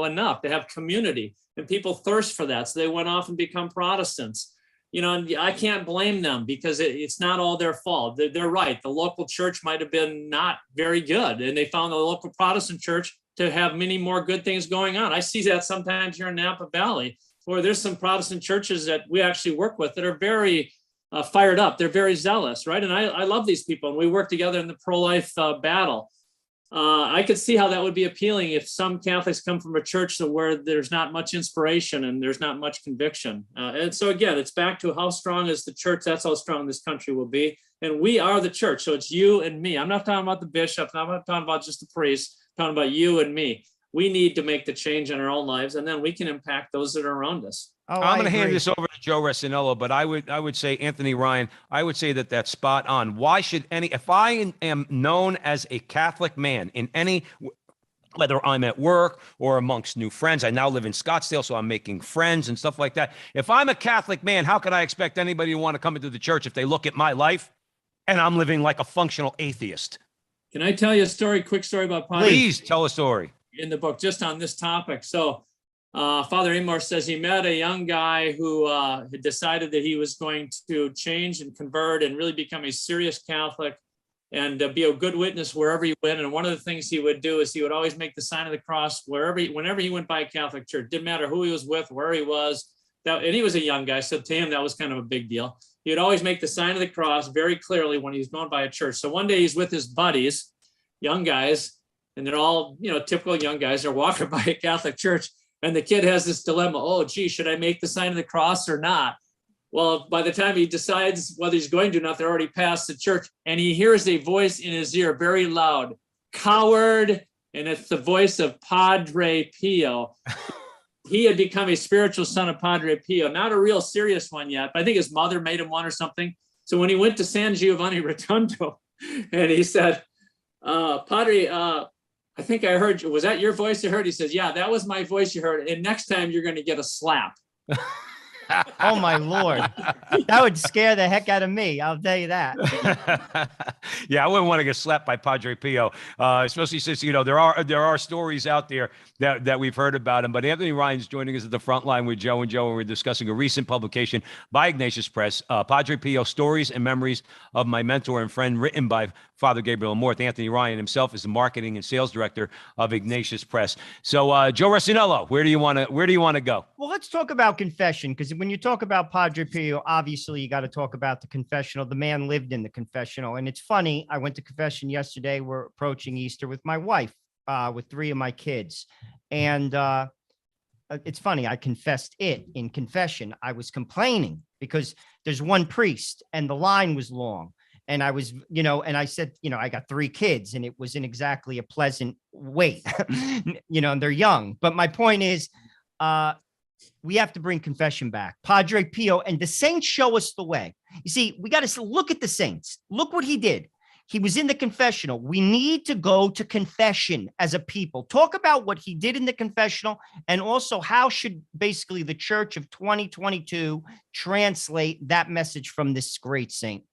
enough, to have community. And people thirst for that. So they went off and become Protestants. And I can't blame them because it's not all their fault. They're right. The local church might have been not very good. And they found the local Protestant church to have many more good things going on. I see that sometimes here in Napa Valley Or there's some Protestant churches that we actually work with that are very fired up. They're very zealous, right? And I love these people, and we work together in the pro-life battle. I could see how that would be appealing if some Catholics come from a church where there's not much inspiration and there's not much conviction. And so again, it's back to how strong is the church. That's how strong this country will be. And we are the church. So it's you and me. I'm not talking about the bishop. I'm not talking about just the priest. I'm talking about you and me. We need to make the change in our own lives, and then we can impact those that are around us. Oh, I'm going to hand this over to Joe Resinello, but I would say, Anthony Ryan, I would say that that's spot on. Why should if I am known as a Catholic man in any, whether I'm at work or amongst new friends, I now live in Scottsdale, so I'm making friends and stuff like that. If I'm a Catholic man, how could I expect anybody to want to come into the church if they look at my life and I'm living like a functional atheist? Can I tell you a quick story about Padre? Please tell a story. In the book, just on this topic. So Father Amor says he met a young guy who had decided that he was going to change and convert and really become a serious Catholic and be a good witness wherever he went. And one of the things he would do is he would always make the sign of the cross whenever he went by a Catholic church. Didn't matter who he was with, where he was. And he was a young guy, so to him that was kind of a big deal. He would always make the sign of the cross very clearly when he was going by a church. So one day he's with his buddies, young guys, and they're all, typical young guys. They're walking by a Catholic church, and the kid has this dilemma. Oh, gee, should I make the sign of the cross or not? Well, by the time he decides whether he's going to or not, they're already past the church, and he hears a voice in his ear, very loud, "Coward!" And it's the voice of Padre Pio. He had become a spiritual son of Padre Pio, not a real serious one yet, but I think his mother made him one or something. So when he went to San Giovanni Rotondo, and he said, "Padre, I think I heard you. Was that your voice you heard?" He says, "Yeah, that was my voice you heard. And next time you're going to get a slap." Oh my Lord. That would scare the heck out of me. I'll tell you that. Yeah, I wouldn't want to get slapped by Padre Pio, especially since, there are stories out there that we've heard about him. But Anthony Ryan's joining us at the front line with Joe, and we're discussing a recent publication by Ignatius Press, Padre Pio, Stories and Memories of My Mentor and Friend, written by Father Gabriel Amorth. Anthony Ryan himself is the marketing and sales director of Ignatius Press. So, Joe Resinello, where do you want to go? Well, let's talk about confession, because when you talk about Padre Pio, obviously you got to talk about the confessional. The man lived in the confessional. And it's funny, I went to confession yesterday. We're approaching Easter with my wife, with 3 of my kids. And it's funny, I confessed it in confession. I was complaining because there's one priest and the line was long. And I was, and I said, I got 3 kids, and it wasn't exactly a pleasant wait, and they're young. But my point is, we have to bring confession back. Padre Pio and the saints show us the way. You see, we got to look at the saints. Look what he did. He was in the confessional. We need to go to confession as a people. Talk about what he did in the confessional, and also how should basically the church of 2022 translate that message from this great saint.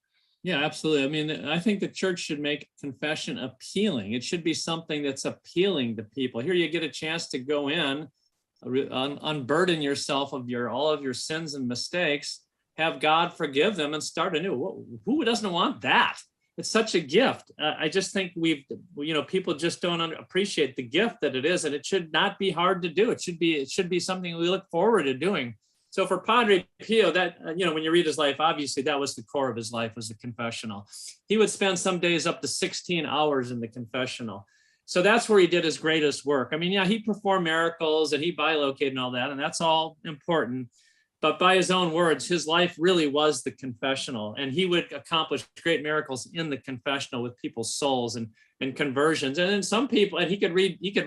Yeah, absolutely. I mean, I think the church should make confession appealing. It should be something that's appealing to people. Here you get a chance to go in, unburden yourself of all of your sins and mistakes, have God forgive them, and start anew. Who doesn't want that? It's such a gift. I just think people just don't appreciate the gift that it is, and it should not be hard to do. It should be something we look forward to doing. So for Padre Pio, that, when you read his life, obviously that was the core of his life, was the confessional. He would spend some days up to 16 hours in the confessional. So that's where he did his greatest work. I mean, yeah, he performed miracles and he bilocated and all that, and that's all important. But by his own words, his life really was the confessional, and he would accomplish great miracles in the confessional with people's souls and conversions. And then some people, and he could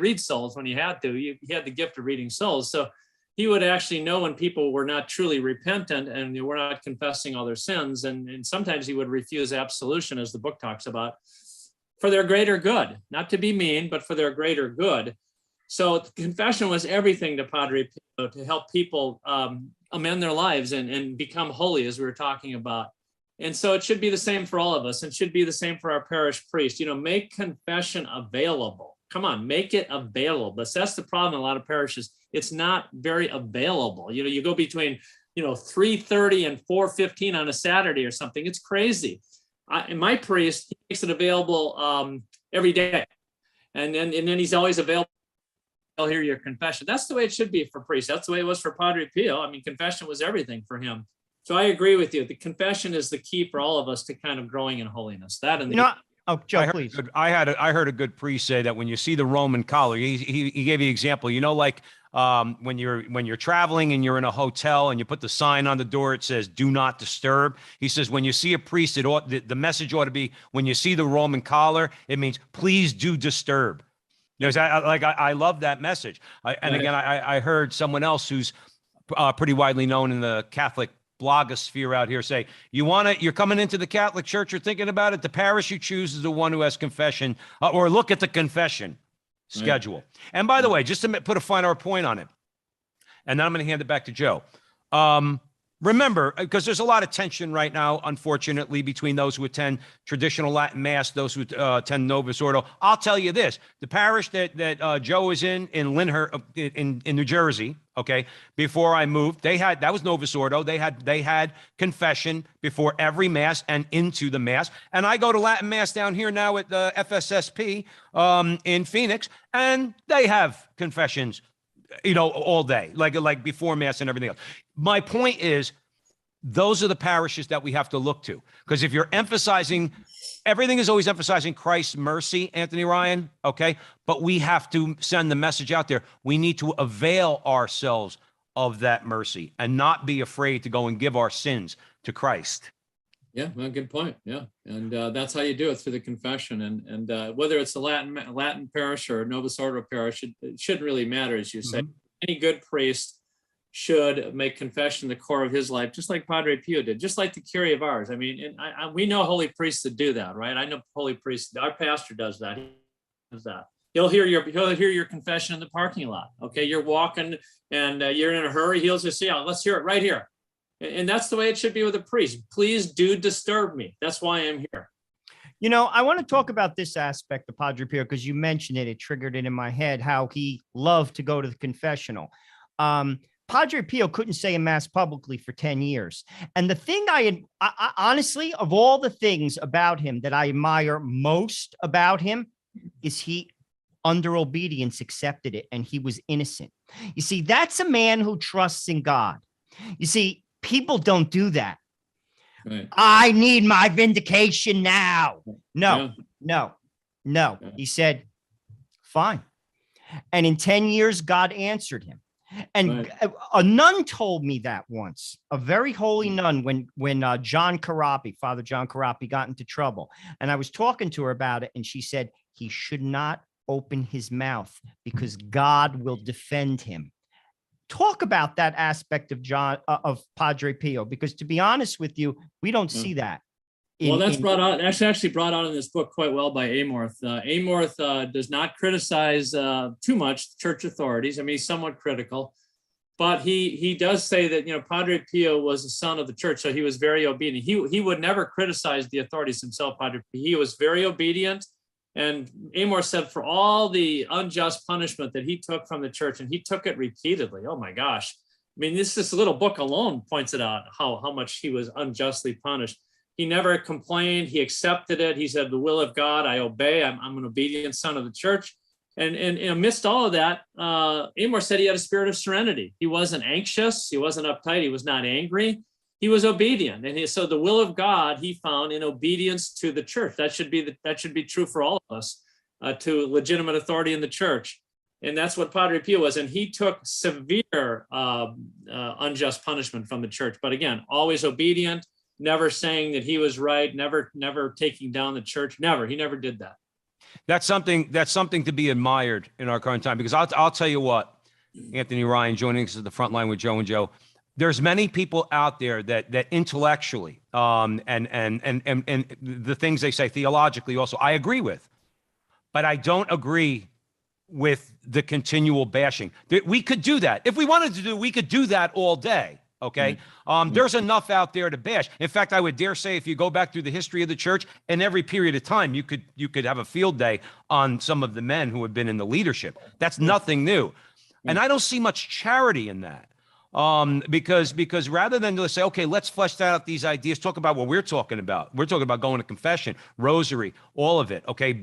read souls when he had to. He had the gift of reading souls. So he would actually know when people were not truly repentant and they were not confessing all their sins. And sometimes he would refuse absolution, as the book talks about, for their greater good, not to be mean, but for their greater good. So confession was everything to Padre Pio, to help people amend their lives and become holy, as we were talking about. And so it should be the same for all of us. It should be the same for our parish priest. make confession available. Come on, make it available. But that's the problem in a lot of parishes. It's not very available. You go between 3:30 and 4:15 on a Saturday or something. It's crazy. And my priest, he makes it available every day, and then he's always available hear your confession. That's the way it should be for priests. That's the way it was for Padre Pio. I mean, confession was everything for him. So I agree with you. The confession is the key for all of us to kind of growing in holiness. That and the Oh, Joe, please. I heard a good priest say that when you see the Roman collar, he gave you an example. You know, like when you're traveling and you're in a hotel and you put the sign on the door, it says "Do not disturb." He says when you see a priest, the message ought to be when you see the Roman collar, it means please do disturb. You know, I love that message. Again, I heard someone else who's pretty widely known in the Catholic blogosphere out here say, you're coming into the Catholic Church, you're thinking about it, the parish you choose is the one who has confession, or look at the confession schedule. Right. And by the way, just to put a finer point on it, and then I'm going to hand it back to Joe. Remember, because there's a lot of tension right now, unfortunately, between those who attend traditional Latin Mass, those who attend Novus Ordo. I'll tell you this: the parish that Joe is in Lyndhurst, in New Jersey, okay, before I moved, that was Novus Ordo. They had confession before every Mass and into the Mass. And I go to Latin Mass down here now at the FSSP in Phoenix, and they have confessions, you know, all day, like before Mass and everything else. My point is, those are the parishes that we have to look to. Because if you're emphasizing, everything is always emphasizing Christ's mercy, Anthony Ryan, okay? But we have to send the message out there. We need to avail ourselves of that mercy and not be afraid to go and give our sins to Christ. Yeah, well, good point. Yeah, and that's how you do it, through the confession. And whether it's a Latin parish or a Novus Ordo parish, it shouldn't really matter, as you say. Any good priest should make confession the core of his life, just like Padre Pio did, just like the Curie of ours. I mean, and we know holy priests that do that, right? I know holy priests. Our pastor does that. He does that. He'll hear your confession in the parking lot. Okay, you're walking and you're in a hurry. He'll just say, "Yeah, let's hear it right here." And that's the way it should be with a priest. Please do disturb me. That's why I'm here. You know, I want to talk about this aspect of Padre Pio because you mentioned it. It triggered it in my head how he loved to go to the confessional. Padre Pio couldn't say a Mass publicly for 10 years. And the thing I honestly, of all the things about him that I admire most about him, is he, under obedience, accepted it, and he was innocent. You see, that's a man who trusts in God. You see, people don't do that. Right. I need my vindication now. No. He said, fine. And in 10 years, God answered him. And a nun told me that once, a very holy nun, when John Carapi, Father John Carapi, got into trouble. And I was talking to her about it, and she said he should not open his mouth because God will defend him. Talk about that aspect of Padre Pio, because to be honest with you, we don't see that. That's brought out, actually brought out in this book quite well by Amorth. Amorth does not criticize too much church authorities. I mean, he's somewhat critical, but he does say that, you know, Padre Pio was a son of the church, so he was very obedient. He would never criticize the authorities himself, Padre Pio. He was very obedient. And Amorth said for all the unjust punishment that he took from the church, and he took it repeatedly. Oh my gosh. I mean, this little book alone points it out, how much he was unjustly punished. He never complained. He accepted it. He said, the will of God, I obey. I'm an obedient son of the church. And amidst all of that, Amorth said he had a spirit of serenity. He wasn't anxious. He wasn't uptight. He was not angry. He was obedient. And so the will of God, he found in obedience to the church. That should be true for all of us, to legitimate authority in the church. And that's what Padre Pio was. And he took severe unjust punishment from the church. But again, always obedient, never saying that he was right, never taking down the church. He never did that. That's something to be admired in our current time, because I'll tell you what, Anthony Ryan, joining us at the front line with Joe and Joe, there's many people out there that intellectually and the things they say theologically also I agree with, but I don't agree with the continual bashing. We could do that if we wanted to we could do that all day. Okay. There's enough out there to bash. In fact, I would dare say, if you go back through the history of the church, in every period of time, you could have a field day on some of the men who have been in the leadership. That's nothing new. And I don't see much charity in that. Because rather than just say, okay, let's flesh out these ideas, talk about what we're talking about. We're talking about going to confession, rosary, all of it. Okay,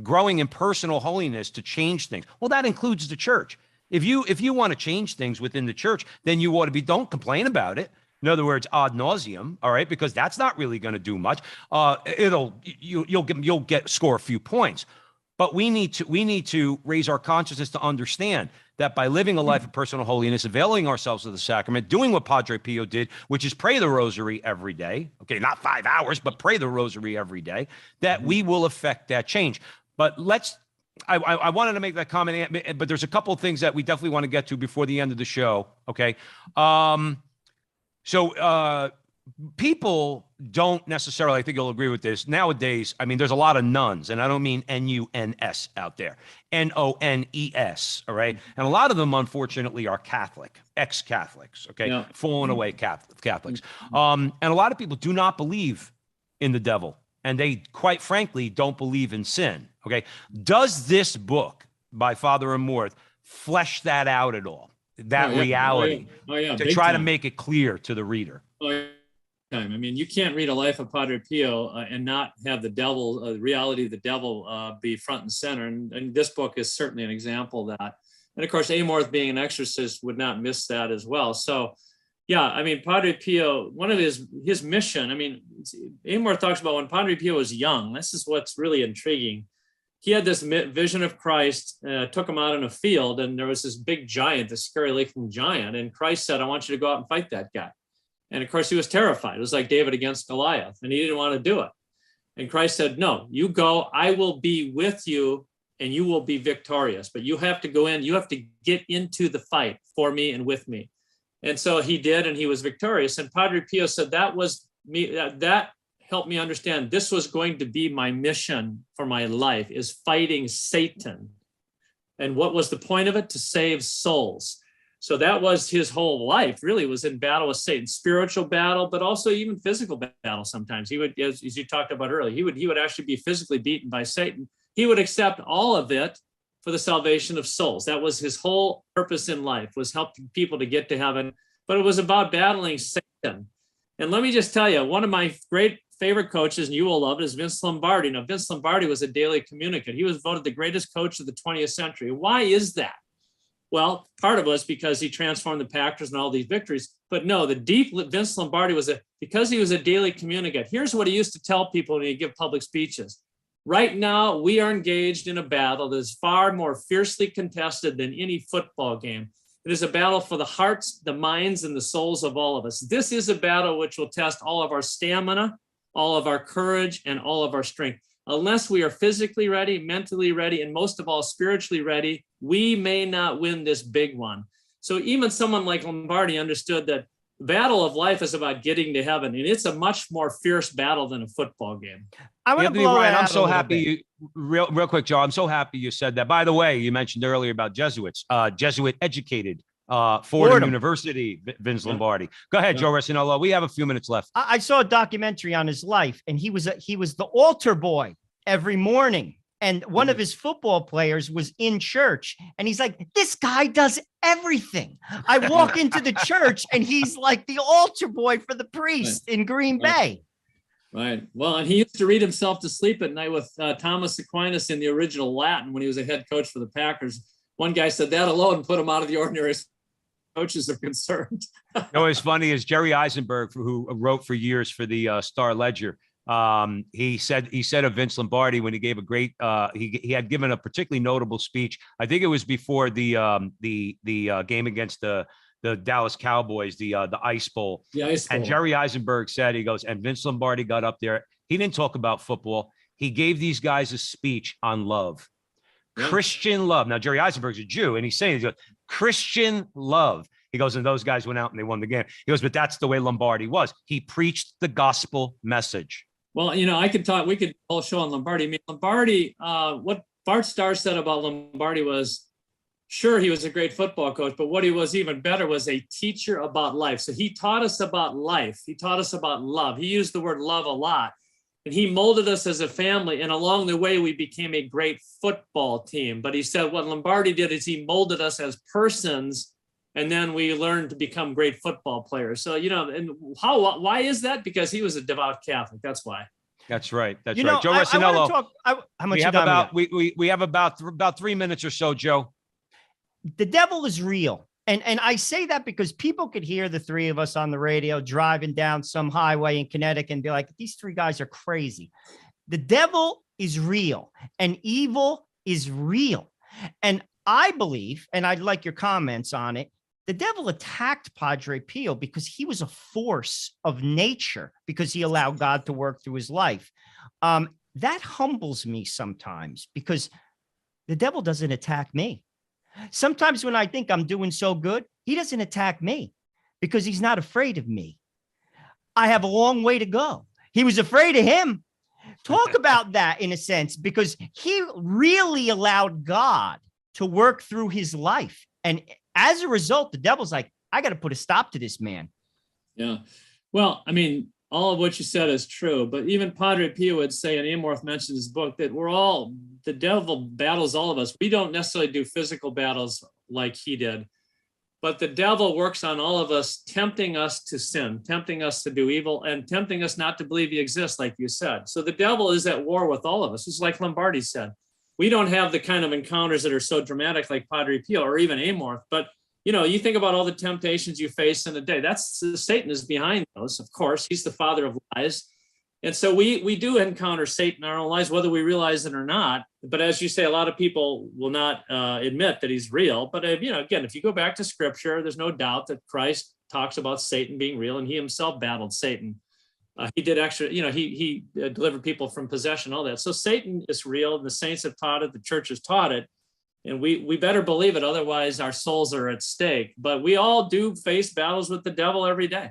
growing in personal holiness to change things. Well, that includes the church. If you want to change things within the church, then you ought to be. Don't complain about it. In other words, ad nauseum. All right, because that's not really going to do much. You'll score a few points. But we need to raise our consciousness to understand that by living a life of personal holiness, availing ourselves of the sacrament, doing what Padre Pio did, which is pray the rosary every day. Okay, not 5 hours, but pray the rosary every day, that we will affect that change. But I wanted to make that comment, but there's a couple of things that we definitely want to get to before the end of the show. Okay. People don't necessarily, I think you'll agree with this, nowadays, I mean, there's a lot of nuns, and I don't mean N-U-N-S out there, N-O-N-E-S, all right? And a lot of them, unfortunately, are Catholic, ex-Catholics, okay? Yeah. Fallen away Catholics. And a lot of people do not believe in the devil, and they, quite frankly, don't believe in sin, okay? Does this book by Father Amorth flesh that out at all, that reality, to try to make it clear to the reader? I mean, you can't read a life of Padre Pio and not have the devil, the reality of the devil be front and center. And this book is certainly an example of that. And of course, Amorth being an exorcist would not miss that as well. So yeah, I mean, Padre Pio, one of his mission, I mean, Amorth talks about when Padre Pio was young, this is what's really intriguing. He had this vision of Christ, took him out in a field, and there was this big giant, this scary looking giant. And Christ said, I want you to go out and fight that guy. And of course, he was terrified. It was like David against Goliath, and he didn't want to do it. And Christ said, no, you go, I will be with you, and you will be victorious. But you have to go in, you have to get into the fight for me and with me. And so he did, and he was victorious. And Padre Pio said, that was me, that helped me understand this was going to be my mission for my life, is fighting Satan. And what was the point of it? To save souls. So that was his whole life, really, was in battle with Satan, spiritual battle, but also even physical battle sometimes. He would, as you talked about earlier, he would actually be physically beaten by Satan. He would accept all of it for the salvation of souls. That was his whole purpose in life, was helping people to get to heaven. But it was about battling Satan. And let me just tell you, one of my great favorite coaches, and you will love it, is Vince Lombardi. Now, Vince Lombardi was a daily communicant. He was voted the greatest coach of the 20th century. Why is that? Well, part of it was because he transformed the Packers and all these victories. But no, the deep Vince Lombardi because he was a daily communicant. Here's what he used to tell people when he give public speeches. Right now, we are engaged in a battle that is far more fiercely contested than any football game. It is a battle for the hearts, the minds, and the souls of all of us. This is a battle which will test all of our stamina, all of our courage, and all of our strength. Unless we are physically ready, mentally ready, and most of all, spiritually ready, we may not win this big one. So even someone like Lombardi understood that the battle of life is about getting to heaven, and it's a much more fierce battle than a football game. I want to blow that out. I'm so happy. Real quick, Joe. I'm so happy you said that. By the way, you mentioned earlier about Jesuits. Jesuit educated. Fordham University, Vince Lombardi. Go ahead, Joe Resinello. We have a few minutes left. I saw a documentary on his life, and he was the altar boy every morning. And one of his football players was in church, and he's like, this guy does everything. I walk into the church, and he's like the altar boy for the priest in Green Bay. Right. Well, and he used to read himself to sleep at night with Thomas Aquinas in the original Latin when he was a head coach for the Packers. One guy said that alone put him out of the ordinary coaches are concerned. You know what's funny is Jerry Eisenberg, who wrote for years for the Star Ledger. He said of Vince Lombardi when he gave a great he had given a particularly notable speech. I think it was before the game against the Dallas Cowboys, the Ice Bowl. The Ice Bowl. And Jerry Eisenberg said, he goes, and Vince Lombardi got up there. He didn't talk about football. He gave these guys a speech on love. Yeah. Christian love. Now, Jerry Eisenberg's a Jew, and he's saying, Christian love. He goes, and those guys went out and they won the game. He goes, but that's the way Lombardi was. He preached the gospel message. Well, you know, we could all show on Lombardi. I mean, Lombardi, what Bart Starr said about Lombardi was, sure, he was a great football coach, but what he was even better was a teacher about life. So he taught us about life. He taught us about love. He used the word love a lot. And he molded us as a family. And along the way, we became a great football team. But he said what Lombardi did is he molded us as persons And then we learned to become great football players. So, and why is that? Because he was a devout Catholic. That's why. That's right. That's You right. know, Joe I Resinello. want to talk. How much We have time we about got? we have about 3 minutes or so, Joe. The devil is real. And I say that because people could hear the three of us on the radio driving down some highway in Connecticut and be like, these three guys are crazy. The devil is real and evil is real. And I believe, and I'd like your comments on it, the devil attacked Padre Pio because he was a force of nature, because he allowed God to work through his life. That humbles me sometimes, because the devil doesn't attack me. Sometimes when I think I'm doing so good, he doesn't attack me because he's not afraid of me. I have a long way to go. He was afraid of him. Talk about that in a sense, because he really allowed God to work through his life. And as a result, the devil's like, I got to put a stop to this man. Yeah. Well, I mean, all of what you said is true, but even Padre Pio would say, and Amorth mentioned his book, that the devil battles all of us. We don't necessarily do physical battles like he did, but the devil works on all of us, tempting us to sin, tempting us to do evil, and tempting us not to believe he exists, like you said. So the devil is at war with all of us. It's like Lombardi said. We don't have the kind of encounters that are so dramatic like Padre Pio or even Amorth, but you think about all the temptations you face in a day. Satan is behind those, of course. He's the father of lies. And so we do encounter Satan in our own lives, whether we realize it or not. But as you say, a lot of people will not admit that he's real. But, again, if you go back to scripture, there's no doubt that Christ talks about Satan being real, and he himself battled Satan. He did actually, he delivered people from possession, all that. So Satan is real, and the saints have taught it, the church has taught it. And we better believe it, otherwise our souls are at stake. But we all do face battles with the devil every day.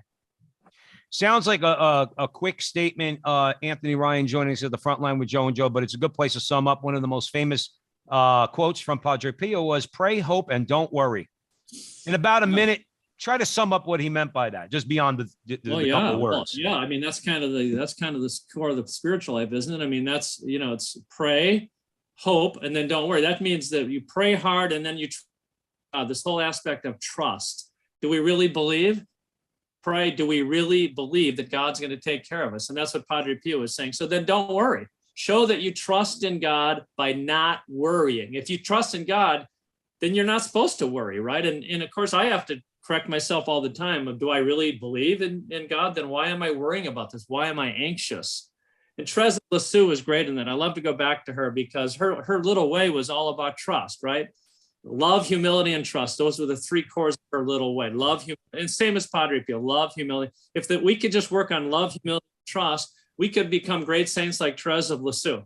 Sounds like a quick statement. Anthony Ryan joining us at the front line with Joe and Joe, but it's a good place to sum up. One of the most famous quotes from Padre Pio was, "Pray, hope, and don't worry." In about a minute, try to sum up what he meant by that, just beyond the couple of words. Well, I mean, that's kind of the core of the spiritual life, isn't it? I mean, that's, it's pray, hope, and then don't worry. That means that you pray hard, and then you this whole aspect of trust. Do we really believe? Pray. Do we really believe that God's going to take care of us? And that's what Padre Pio was saying. So then don't worry. Show that you trust in God by not worrying. If you trust in God, then you're not supposed to worry, right? And of course, I have to correct myself all the time of, do I really believe in God? Then why am I worrying about this? Why am I anxious? And Therese of Lisieux was great in that. I love to go back to her because her little way was all about trust, right? Love, humility, and trust. Those were the three cores of her little way. Love, and same as Padre Pio, love, humility. If we could just work on love, humility, and trust, we could become great saints like Therese of Lisieux.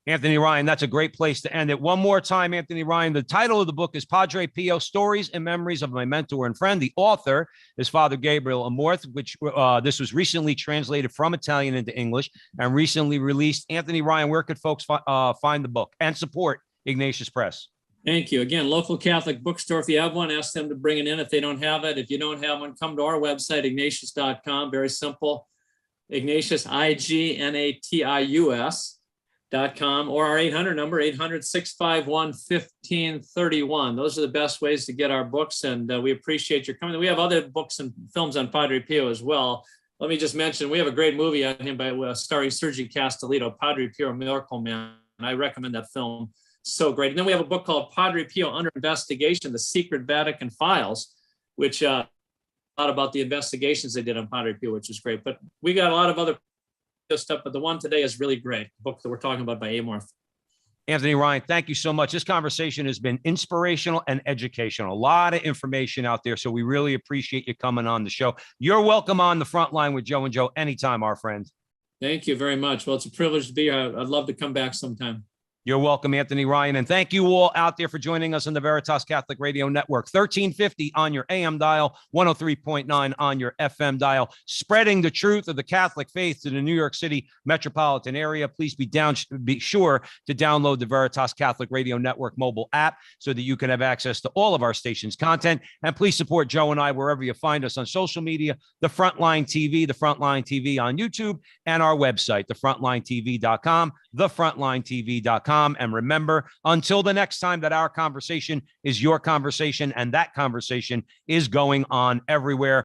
Anthony Ryan, that's a great place to end it. One more time, Anthony Ryan. The title of the book is Padre Pio, Stories and Memories of My Mentor and Friend. The author is Father Gabriel Amorth, which this was recently translated from Italian into English and recently released. Anthony Ryan, where could folks find the book and support Ignatius Press? Thank you. Again, local Catholic bookstore. If you have one, ask them to bring it in. If they don't have it, if you don't have one, come to our website, ignatius.com. Very simple. Ignatius, IGNATIUS.com, or our 800 number, 800-651-1531. Those are the best ways to get our books, and we appreciate your coming. We have other books and films on Padre Pio as well. Let me just mention, we have a great movie on him starring Sergi Castellito, Padre Pio, Miracle Man. I recommend that film. So great. And then we have a book called Padre Pio Under Investigation, The Secret Vatican Files, which a lot about the investigations they did on Padre Pio, which is great. But we got a lot of other stuff, but the one today is really great. The book that we're talking about by Amorth. Anthony Ryan, thank you so much. This conversation has been inspirational and educational. A lot of information out there, so we really appreciate you coming on the show. You're welcome on the front line with Joe and Joe anytime, our friend. Thank you very much. Well, it's a privilege to be here. I'd love to come back sometime. You're welcome, Anthony Ryan. And thank you all out there for joining us on the Veritas Catholic Radio Network. 1350 on your AM dial, 103.9 on your FM dial, spreading the truth of the Catholic faith to the New York City metropolitan area. Please be sure to download the Veritas Catholic Radio Network mobile app so that you can have access to all of our station's content. And please support Joe and I wherever you find us on social media, the Frontline TV on YouTube, and our website, thefrontlinetv.com, thefrontlinetv.com. FRONTLINE.com. And remember, until the next time, that our conversation is your conversation, and that conversation is going on everywhere.